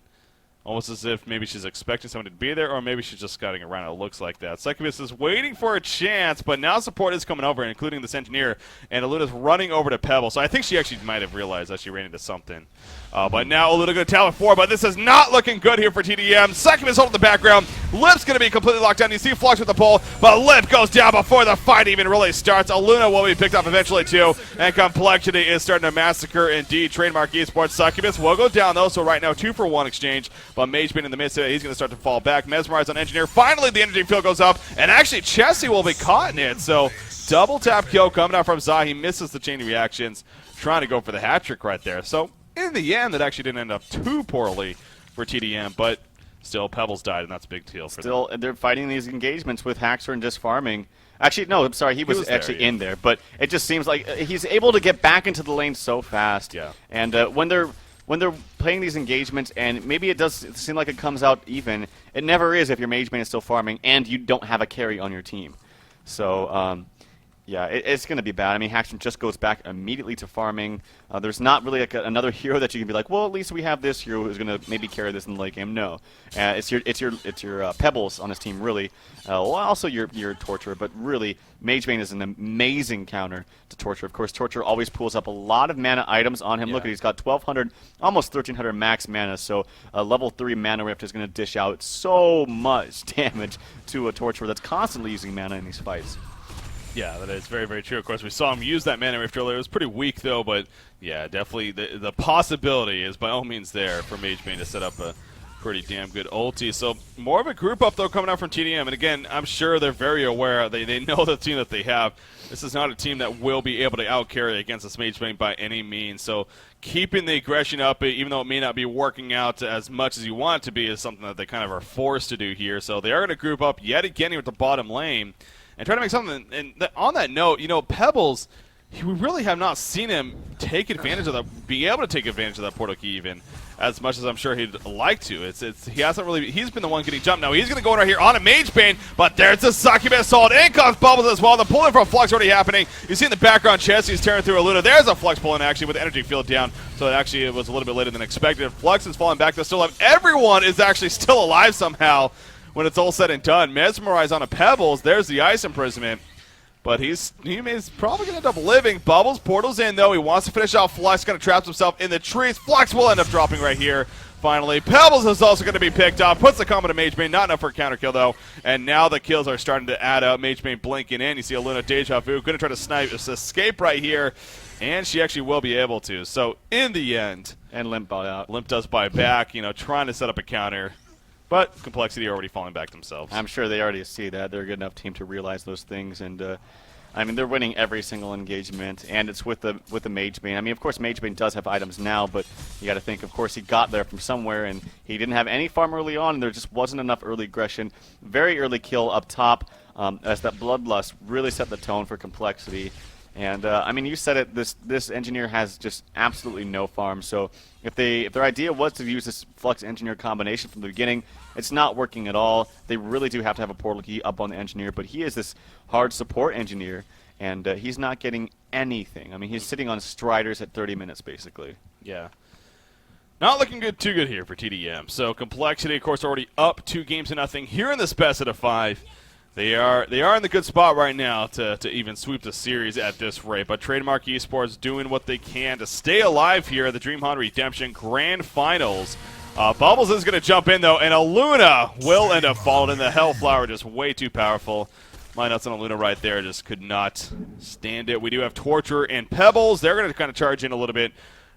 Almost as if maybe she's expecting somebody to be there, or maybe she's just scouting around. It looks like that. Succubus is waiting for a chance, but now support is coming over, including this Engineer, and Aluna's running over to Pebble. So I think she actually might have realized that she ran into something. But now Aluna going to Talon 4, but this is not looking good here for TDM. Succubus holding the background. Lip's going to be completely locked down. You see Flux with the pull, but Lip goes down before the fight even really starts. Aluna will be picked up eventually too, and Complexity is starting to massacre indeed. Trademark eSports. Succubus will go down though, so right now 2-for-1 exchange, but Mage Bane in the midst of it, he's going to start to fall back. Mesmerize on Engineer. Finally, the energy field goes up, and actually Chessie will be caught in it, so double tap kill coming out from Zah. He misses the chain reactions, trying to go for the hat trick right there. So in the end, it actually didn't end up too poorly for TDM, but still, Pebbles died, and that's a big deal for them. Still, they're fighting these engagements with Haxor and just farming. Actually, no, I'm sorry, he was actually in there, but it just seems like he's able to get back into the lane so fast. Yeah. And when they're when they're playing these engagements, and maybe it does seem like it comes out even, it never is if your mage main is still farming and you don't have a carry on your team. So, yeah, it's going to be bad. I mean, Hackstrom just goes back immediately to farming. There's not really like another hero that you can be like, well, at least we have this hero who's going to maybe carry this in the late game. No, it's your Pebbles on his team, really. Well, also your Torture, but really, Mage Bane is an amazing counter to Torture. Of course, Torture always pulls up a lot of mana items on him. Yeah. Look, he's got 1,200, almost 1,300 max mana. So a level 3 Mana Rift is going to dish out so much damage to a Torture that's constantly using mana in these fights. Yeah, that is very, very true. Of course, we saw him use that Mana Rift earlier. It was pretty weak, though, but yeah, definitely the possibility is by all means there for Mage Bane to set up a pretty damn good ulti. So more of a group up, though, coming out from TDM. And again, I'm sure they're very aware. They know the team that they have. This is not a team that will be able to out-carry against this Mage Bane by any means. So keeping the aggression up, even though it may not be working out as much as you want it to be, is something that they kind of are forced to do here. So they are going to group up yet again here at the bottom lane and try to make something. And on that note, you know, Pebbles, we really have not seen him take advantage of that, be able to take advantage of that portal key even as much as I'm sure he'd like to. He hasn't really. He's been the one getting jumped. Now he's going to go in right here on a Mage Bane, but there's a Succubus Assault. In comes Bubbles as well. The pulling from Flux already happening. You see in the background, Chelsea's tearing through a Luna. There's a Flux pulling actually with energy field down. So it was a little bit later than expected. Flux is falling back. They still have everyone is actually still alive somehow. When it's all said and done, Mesmerize on a Pebbles. There's the Ice Imprisonment. But he's probably going to end up living. Bubbles, portals in, though. He wants to finish out Flux. Going to trap himself in the trees. Flux will end up dropping right here. Finally, Pebbles is also going to be picked up. Puts the combo to Mage Bane. Not enough for a counter kill, though. And now the kills are starting to add up. Mage Bane blinking in. You see a Luna Deja Vu. Going to try to escape right here. And she actually will be able to. So, in the end. And Limp bought out. Limp does buy back, trying to set up a counter. But Complexity already falling back themselves. I'm sure they already see that. They're a good enough team to realize those things. And, I mean, they're winning every single engagement. And it's with the Mage Bane. I mean, of course, Mage Bane does have items now. But you got to think, of course, he got there from somewhere. And he didn't have any farm early on. And there just wasn't enough early aggression. Very early kill up top. As that Bloodlust really set the tone for Complexity. And, I mean, you said it, this engineer has just absolutely no farm. So if their idea was to use this Flux engineer combination from the beginning, it's not working at all. They really do have to have a portal key up on the engineer, but he is this hard support engineer, and he's not getting anything. I mean, he's sitting on Striders at 30 minutes, basically. Yeah. Not looking too good here for TDM. So Complexity, of course, already up 2-0 here in this best of 5. They are in the good spot right now to even sweep the series at this rate. But Trademark eSports doing what they can to stay alive here at the DreamHoN Redemption Grand Finals. Bubbles is going to jump in, though, and a Luna will end up falling in. The Hellflower just way too powerful. My nuts on a Luna right there just could not stand it. We do have Torture and Pebbles. They're going to kind of charge in a little bit.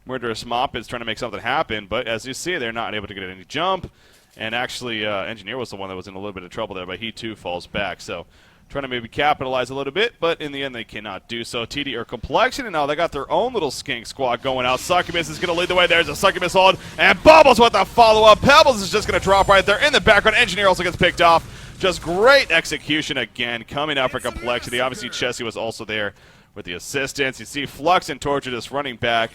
Murderous Mop is trying to make something happen, but as you see, they're not able to get any jump. And actually, Engineer was the one that was in a little bit of trouble there, but he too falls back. So, trying to maybe capitalize a little bit, but in the end, they cannot do so. TD or Complexion, now they got their own little skink squad going out. Succubus is going to lead the way. There's a Succubus hold, and Bubbles with the follow-up. Pebbles is just going to drop right there in the background. Engineer also gets picked off. Just great execution again coming out for Complexity. Obviously, Chessie was also there with the assistance. You see Flux and Torture just running back.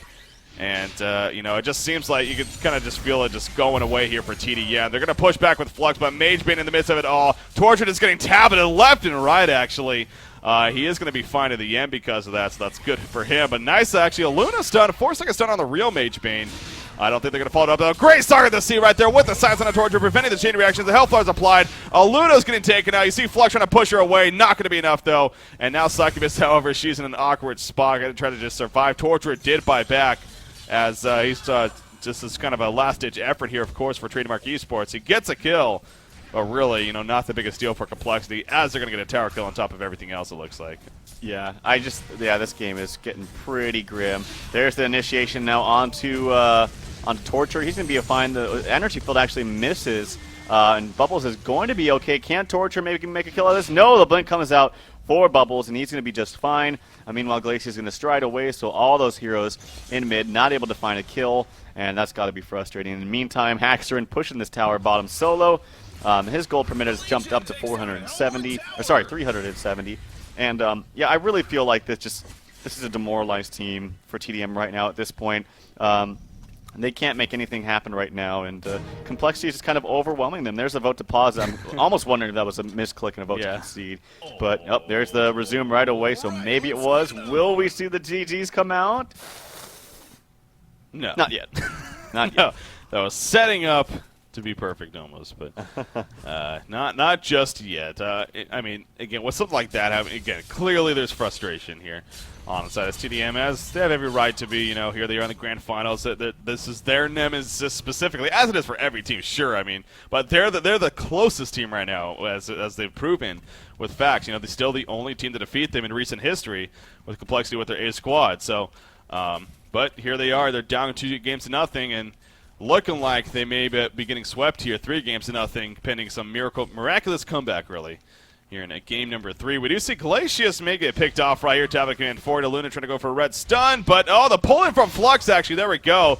And, it just seems like you can kind of just feel it just going away here for TD. Yeah, they're going to push back with Flux, but Mage Bane in the midst of it all. Tortured is getting tableted left and right, actually. He is going to be fine at the end because of that, so that's good for him. But nice, actually, a Luna stun, 4-second stun on the real Mage Bane. I don't think they're going to follow it up, though. Great start at the C right there with the silence on the Torture, preventing the chain reactions. The Hellflower is applied. Luna's getting taken out. You see Flux trying to push her away. Not going to be enough, though. And now Succubus, however, she's in an awkward spot. Going to try to just survive. Torture did buy back. As he's just as kind of a last-ditch effort here, of course, for Trademark eSports. He gets a kill, but really, not the biggest deal for Complexity, as they're going to get a tower kill on top of everything else, it looks like. Yeah, this game is getting pretty grim. There's the initiation now onto Torture. He's going to be fine. The energy field actually misses, and Bubbles is going to be okay. Can Torture maybe make a kill out of this? No, the blink comes out for Bubbles, and he's going to be just fine. Meanwhile, Glacier's going to stride away, so all those heroes in mid not able to find a kill, and that's got to be frustrating. In the meantime, Hackstrom pushing this tower bottom solo. His gold per minute has jumped up to 370. And, yeah, I really feel like this is a demoralized team for TDM right now at this point. They can't make anything happen right now, and Complexity is just kind of overwhelming them. There's a vote to pause. I'm almost wondering if that was a misclick and a vote to concede. But, there's the resume right away, so maybe it was. Will we see the GGs come out? No. Not yet. Not yet. No. That was setting up to be perfect almost, but not just yet. I mean, again, with something like that happening, again, clearly there's frustration here on the side of TDM, as they have every right to be. Here they are in the grand finals. This is their nemesis specifically, as it is for every team, sure. I mean, but they're the closest team right now, as they've proven with facts. They're still the only team to defeat them in recent history with Complexity with their A squad. So, but here they are. They're down 2 games to nothing, and looking like they may be getting swept here 3 games to nothing, pending some miraculous comeback, really, here in game number 3. We do see Glacius may get picked off right here. Tablet command forward to Luna trying to go for a red stun, but the pulling from Flux, actually, there we go.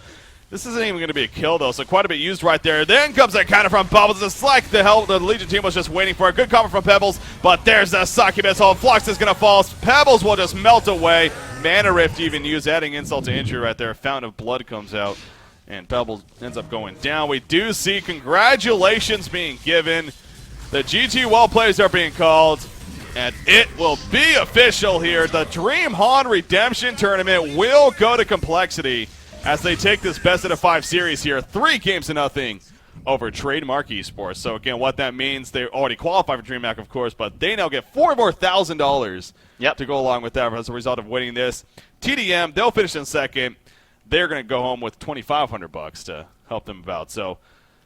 This isn't even going to be a kill, though, so quite a bit used right there. Then comes that counter from Bubbles. It's like the Legion team was just waiting for a good cover from Pebbles, but there's the succubus hold. Flux is going to fall. Pebbles will just melt away. Mana Rift even used, adding insult to injury right there. Fountain of Blood comes out, and Pebbles ends up going down. We do see congratulations being given. The GT Well plays are being called, and it will be official here. The DreamHoN Redemption Tournament will go to Complexity as they take this best-of-5 series here, 3 games to nothing over Trademark eSports. So, again, what that means, they already qualify for DreamHack, of course, but they now get $4,000 more to go along with that as a result of winning this. TDM, they'll finish in second. They're going to go home with $2,500 to help them out. So,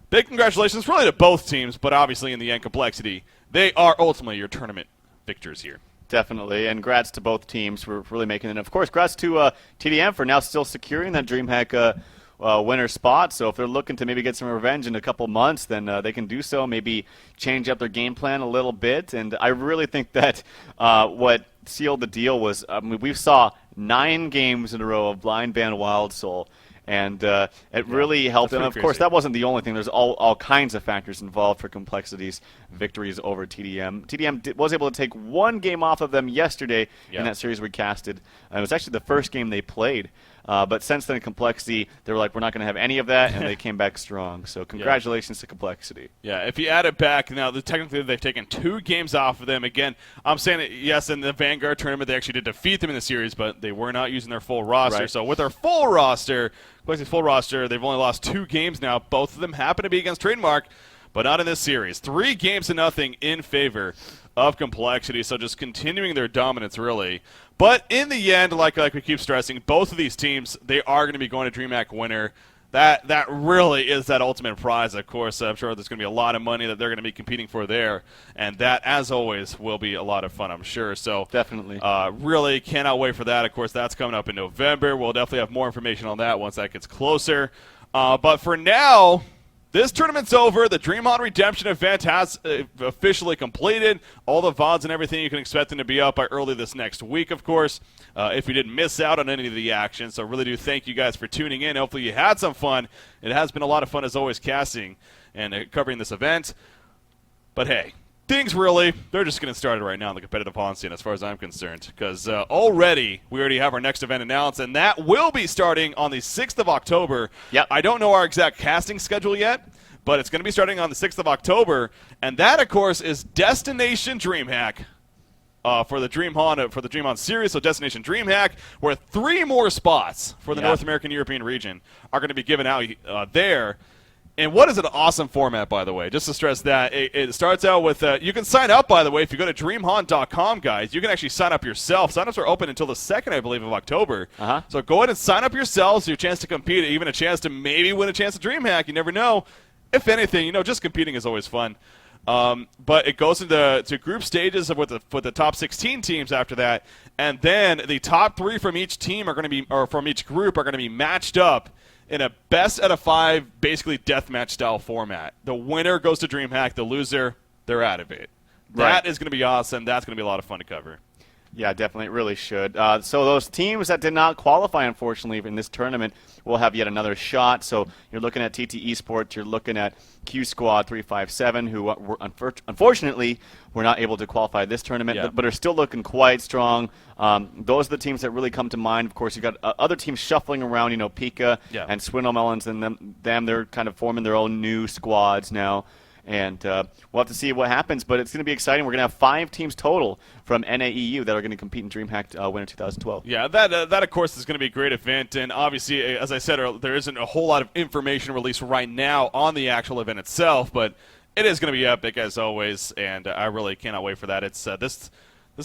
big congratulations really to both teams, but obviously in the end, Complexity, they are ultimately your tournament victors here. Definitely, and congrats to both teams for really making it. And of course, congrats to TDM for now still securing that DreamHack winner spot. So if they're looking to maybe get some revenge in a couple months, then they can do so, maybe change up their game plan a little bit. And I really think that what sealed the deal was, we saw 9 games in a row of Blind Band Wild Soul. And it really helped them. Of course, that wasn't the only thing. There's all kinds of factors involved for Complexity's victories over TDM. TDM was able to take 1 game off of them yesterday in that series we casted. It was actually the first game they played. But since then, Complexity, they were like, we're not going to have any of that, and they came back strong. So congratulations to Complexity. Yeah, if you add it back, now technically they've taken 2 games off of them. Again, I'm saying that, yes, in the Vanguard tournament, they actually did defeat them in the series, but they were not using their full roster. Right. So with their full roster, Complexity's full roster, they've only lost 2 games now. Both of them happen to be against Trademark, but not in this series. 3 games to nothing in favor of Complexity, so just continuing their dominance, really. But in the end, like we keep stressing, both of these teams, they are going to be going to DreamHack winner. That really is that ultimate prize, of course. I'm sure there's going to be a lot of money that they're going to be competing for there, and that, as always, will be a lot of fun, I'm sure. So definitely. Really cannot wait for that. Of course, that's coming up in November. We'll definitely have more information on that once that gets closer. But for now, this tournament's over. The DreamHoN Redemption event has officially completed. All the VODs and everything, you can expect them to be up by early this next week, of course, if you didn't miss out on any of the action. So really do thank you guys for tuning in. Hopefully you had some fun. It has been a lot of fun, as always, casting and covering this event. But hey, things really, they're just getting started right now in the competitive HoN scene as far as I'm concerned, because we already have our next event announced, and that will be starting on the 6th of October. Yep. I don't know our exact casting schedule yet, but it's going to be starting on the 6th of October, and that, of course, is Destination DreamHack for the DreamHoN series. So Destination DreamHack, where 3 more spots for the North American European region are going to be given out there. And what is an awesome format, by the way? Just to stress that, it starts out with, you can sign up, by the way, if you go to DreamHoN.com, guys. You can actually sign up yourself. Sign-ups are open until the 2nd, I believe, of October. So go ahead and sign up yourselves, your chance to compete, even a chance to maybe win a chance to DreamHack. You never know. If anything, just competing is always fun. But it goes into group stages with the top 16 teams after that, and then the top 3 from each team are going to be, or from each group, are going to be matched up in a best-out-of-5, basically deathmatch-style format. The winner goes to DreamHack. The loser, they're out of it. That is going to be awesome. That's going to be a lot of fun to cover. Yeah, definitely. It really should. So those teams that did not qualify, unfortunately, in this tournament will have yet another shot. So you're looking at TT Esports, you're looking at Q Squad 357, who were unfortunately were not able to qualify this tournament, but are still looking quite strong. Those are the teams that really come to mind. Of course, you've got other teams shuffling around, Pika and Swindle Melons and them. They're kind of forming their own new squads now. And we'll have to see what happens, but it's going to be exciting. We're going to have 5 teams total from NAEU that are going to compete in DreamHack Winter 2012. Yeah, that of course is going to be a great event, and obviously, as I said, there isn't a whole lot of information released right now on the actual event itself, but it is going to be epic as always, and I really cannot wait for that. It's this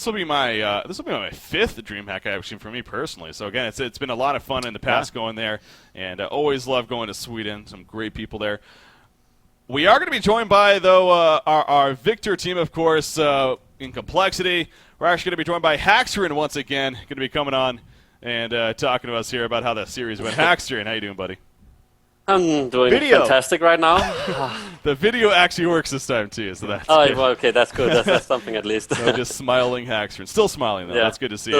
will be my 5th DreamHack actually for me personally. So again, it's been a lot of fun in the past going there, and I always love going to Sweden. Some great people there. We are going to be joined by, though, our Victor team, of course, in Complexity. We're actually going to be joined by Haxterin once again, going to be coming on and talking to us here about how the series went. Haxterin, how you doing, buddy? I'm doing fantastic right now. The video actually works this time, too, so that's good. Well, okay, that's good. That's something at least. So just smiling Haxterin. Still smiling, though. Yeah, that's good to see.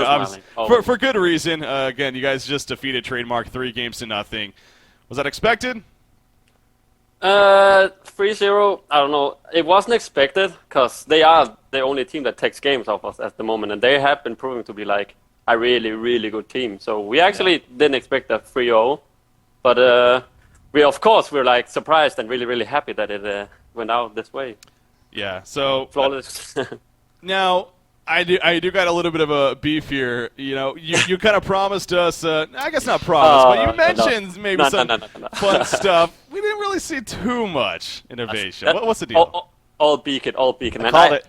For good reason. Again, you guys just defeated Trademark 3-0. Was that expected? 3-0, I don't know. It wasn't expected because they are the only team that takes games off us at the moment, and they have been proving to be like a really, really good team. So we actually didn't expect a 3-0, but we're like surprised and really, really happy that it went out this way. Yeah. So flawless. Now, I do got a little bit of a beef here. You kind of promised us, I guess not promised, but you mentioned maybe some fun stuff. We didn't really see too much innovation. What's the deal? All beacon, man. Called it.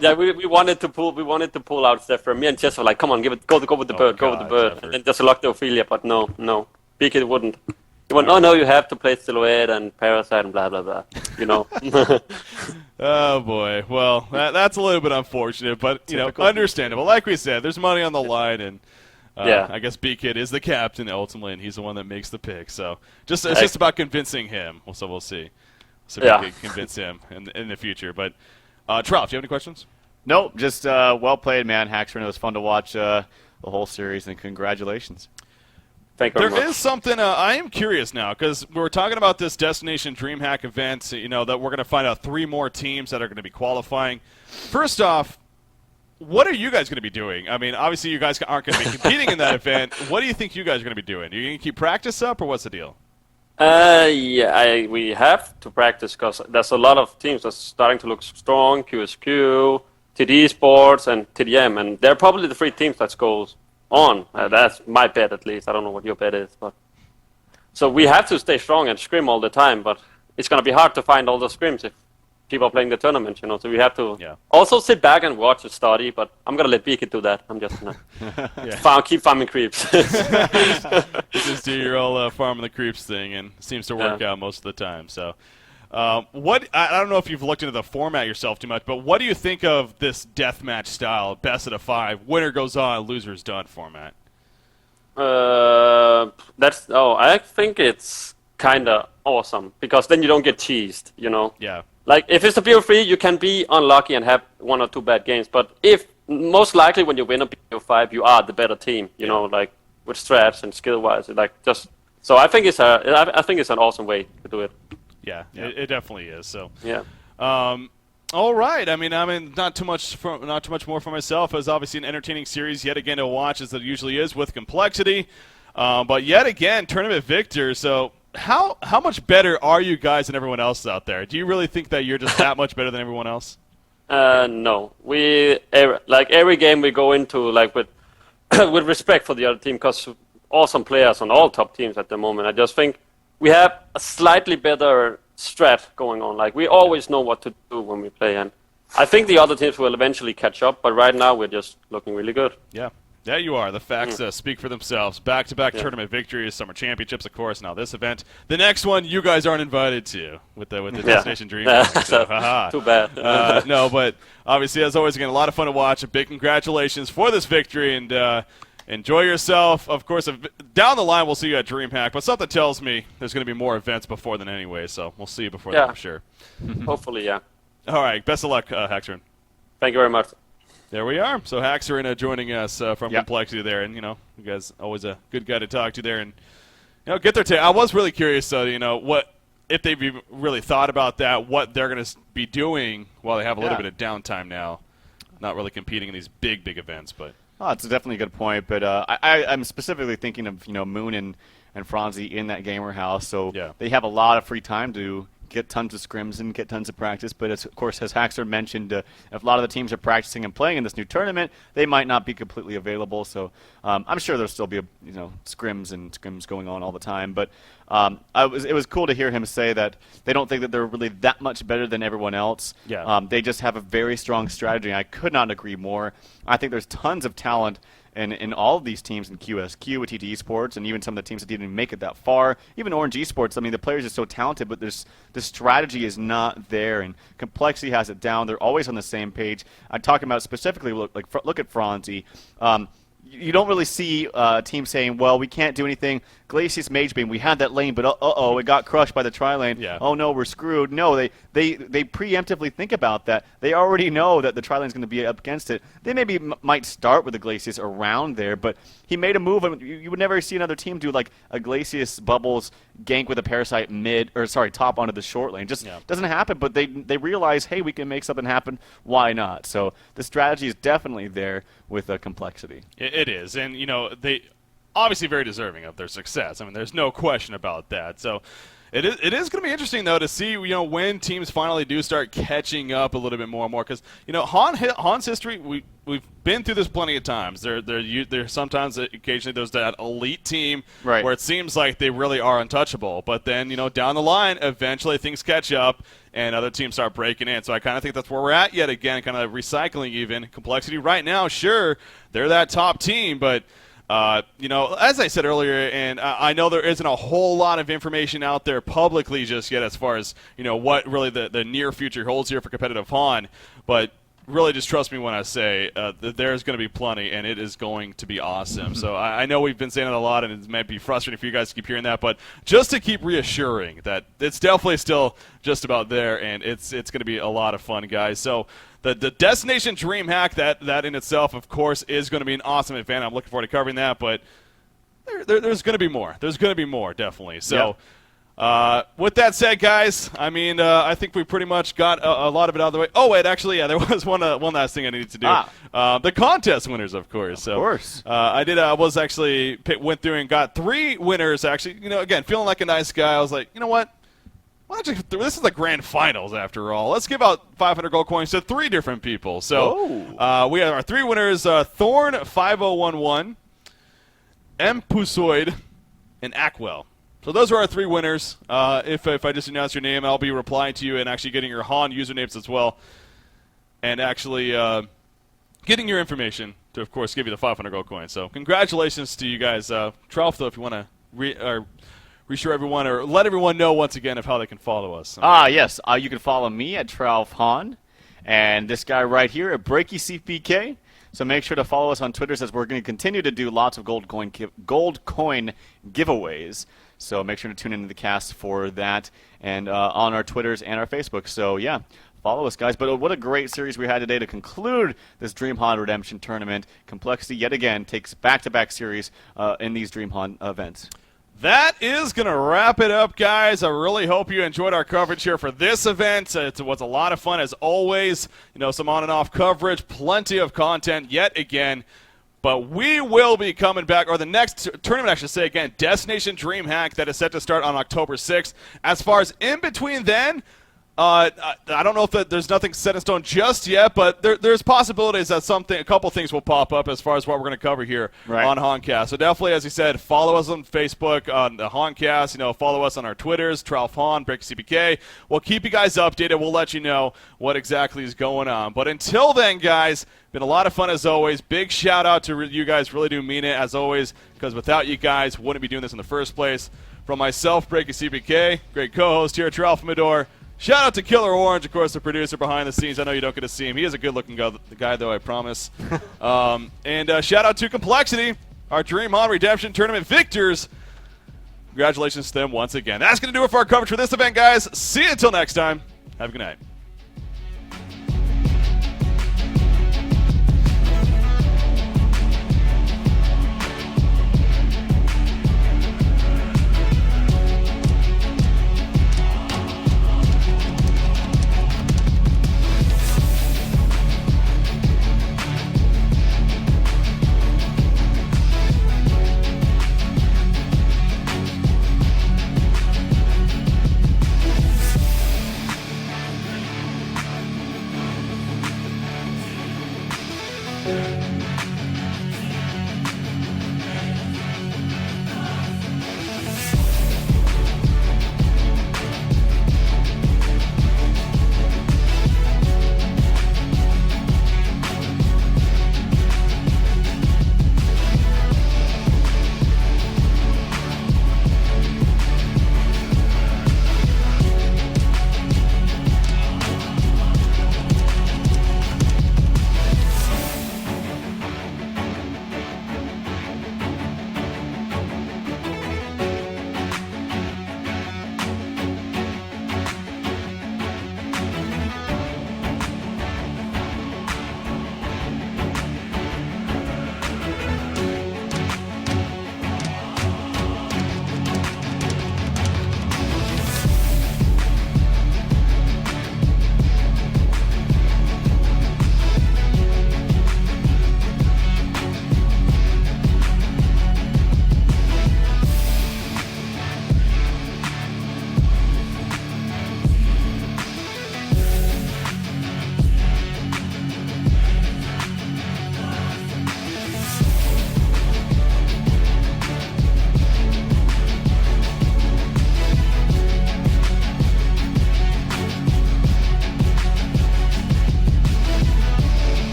Yeah, we wanted to pull out Zephyr. Me and Jess were like, come on, go with the bird, with the bird. Zephyr. And then just lock the Ophelia, but no. Beacon wouldn't. He went, no, you have to play Silhouette and Parasite and blah, blah, blah. Oh, boy. Well, that's a little bit unfortunate, but, understandable. Like we said, there's money on the line, and I guess B-Kid is the captain ultimately, and he's the one that makes the pick. So it's just about convincing him. So we'll see. So we can convince him in the future. But, Trout, do you have any questions? Nope. Just well played, man. Haxterin. It was fun to watch the whole series, and congratulations. Thank you very much. There is something I am curious now, because we were talking about this Destination DreamHack event, that we're going to find out 3 more teams that are going to be qualifying. First off, what are you guys going to be doing? I mean, obviously you guys aren't going to be competing in that event. What do you think you guys are going to be doing? Are you going to keep practice up, or what's the deal? We have to practice because there's a lot of teams that's starting to look strong, QSQ, TD Esports, and TDM, and they're probably the 3 teams that goes on. That's my bet, at least. I don't know what your bet is, but so we have to stay strong and scrim all the time. But it's going to be hard to find all those scrims if people are playing the tournament, So we have to also sit back and watch and study. But I'm going to let Beacon do that. I'm just going to keep farming creeps. Just do your old farming the creeps thing, and it seems to work out most of the time. So. I don't know if you've looked into the format yourself too much, but what do you think of this deathmatch style, best of 5, winner goes on, loser's done format? I think it's kind of awesome because then you don't get teased, Yeah. Like if it's a BO3, you can be unlucky and have 1 or 2 bad games, but if most likely when you win a BO5, you are the better team, like with strats and skill wise, so I think it's an awesome way to do it. Yeah, it definitely is. So all right. I mean, not too much more for myself. As obviously an entertaining series yet again to watch, as it usually is with Complexity. But yet again, tournament victor. So how much better are you guys than everyone else out there? Do you really think that you're just that much better than everyone else? No. Every game we go into with with respect for the other team because awesome players on all top teams at the moment. I just think we have a slightly better strat going on. Like, we always know what to do when we play, and I think the other teams will eventually catch up, but right now we're just looking really good. Yeah. Yeah, you are. The facts speak for themselves. Back-to-back tournament victories, summer championships, of course. Now this event, the next one, you guys aren't invited to with the Destination Dream. So, too bad. No, but obviously, as always, again, a lot of fun to watch. A big congratulations for this victory, and enjoy yourself. Of course, down the line, we'll see you at DreamHack, but something tells me there's going to be more events before then anyway, so we'll see you before then, I'm sure. Hopefully, yeah. All right. Best of luck, Haxterin. Thank you very much. There we are. So Haxer joining us from Complexity there, and you guys always a good guy to talk to there, and get their take. I was really curious, what if they've even really thought about that, what they're going to be doing while they have a little bit of downtime now, not really competing in these big events. But it's definitely a good point. But I'm specifically thinking of Moon and Franzi in that gamer house, so they have a lot of free time to get tons of scrims and get tons of practice. But of course, as Haxer mentioned, if a lot of the teams are practicing and playing in this new tournament, they might not be completely available. So I'm sure there'll still be scrims going on all the time. But it was cool to hear him say that they don't think that they're really that much better than everyone else. They just have a very strong strategy. I could not agree more. I think there's tons of talent in all of these teams in QSQ with TT eSports, and even some of the teams that didn't make it that far. Even Orange eSports, I mean, the players are so talented, but the strategy is not there, and Complexity has it down. They're always on the same page. I'm talking about specifically, look at Franzi. You don't really see a team saying, well, we can't do anything. Glacius Mage Beam, we had that lane, but it got crushed by the tri-lane. Oh, no, we're screwed. No, they preemptively think about that. They already know that the tri-lane is going to be up against it. They maybe might start with the Glacius around there, but he made a move. And you would never see another team do like a Glacius Bubbles gank with a Parasite top onto the short lane. Just doesn't happen, but they realize, hey, we can make something happen. Why not? So the strategy is definitely there with Complexity. It is, and they obviously very deserving of their success. I mean, there's no question about that. So it is going to be interesting, though, to see when teams finally do start catching up a little bit more and more. Because HoN's history, we've been through this plenty of times. There sometimes, occasionally, there's that elite team where it seems like they really are untouchable. But then down the line, eventually things catch up and other teams start breaking in. So I kind of think that's where we're at yet again, kind of recycling even. Complexity right now, sure, they're that top team, but as I said earlier, and I know there isn't a whole lot of information out there publicly just yet as far as, what really the near future holds here for competitive HoN, but really just trust me when I say that there's going to be plenty, and it is going to be awesome. So I know we've been saying it a lot, and it might be frustrating for you guys to keep hearing that, but just to keep reassuring that it's definitely still just about there, and it's going to be a lot of fun, guys. So the Destination DreamHack, that in itself, of course, is going to be an awesome event. I'm looking forward to covering that, but there's going to be more. There's going to be more, definitely. So with that said, guys, I mean, I think we pretty much got a lot of it out of the way. Oh, wait, actually, there was one last thing I needed to do. The contest winners, of course. Of course. Went through and got 3 winners, actually. Again, feeling like a nice guy. I was like, you know what? This is the grand finals, after all. Let's give out 500 gold coins to 3 different people. So we have our 3 winners, Thorn5011, Empusoid, and Ackwell. So those are our 3 winners. If I just announce your name, I'll be replying to you and actually getting your HoN usernames as well. And actually getting your information to, of course, give you the 500 gold coins. So congratulations to you guys. Tralf, though, if you want to reassure everyone or let everyone know once again of how they can follow us. Yes. You can follow me at TralfHoN and this guy right here at BreakyCPK. So make sure to follow us on Twitter, as we're going to continue to do lots of gold coin giveaways. So make sure to tune into the cast for that and on our Twitters and our Facebook. So, yeah, follow us, guys. But what a great series we had today to conclude this DreamHoN Redemption Tournament. Complexity, yet again, takes back-to-back series in these DreamHoN events. That is going to wrap it up, guys. I really hope you enjoyed our coverage here for this event. It was a lot of fun, as always. Some on and off coverage, plenty of content yet again. But we will be coming back, or the next tournament, I should say, again, Destination DreamHack, that is set to start on October 6th. As far as in between then, I don't know if there's nothing set in stone just yet, but there's possibilities that a couple things will pop up as far as what we're going to cover here on HoNcast. So definitely, as you said, follow us on Facebook, on the HoNcast. Follow us on our Twitters, TralfHoN, BreakyCPK. We'll keep you guys updated. We'll let you know what exactly is going on. But until then, guys, been a lot of fun as always. Big shout out to you guys. Really do mean it, as always, because without you guys, wouldn't be doing this in the first place. From myself, BreakyCPK, great co-host here, Tralfamador. Shout out to Killer Orange, of course, the producer behind the scenes. I know you don't get to see him. He is a good-looking guy, though, I promise. And shout out to Complexity, our DreamHoN Redemption Tournament victors. Congratulations to them once again. That's going to do it for our coverage for this event, guys. See you until next time. Have a good night.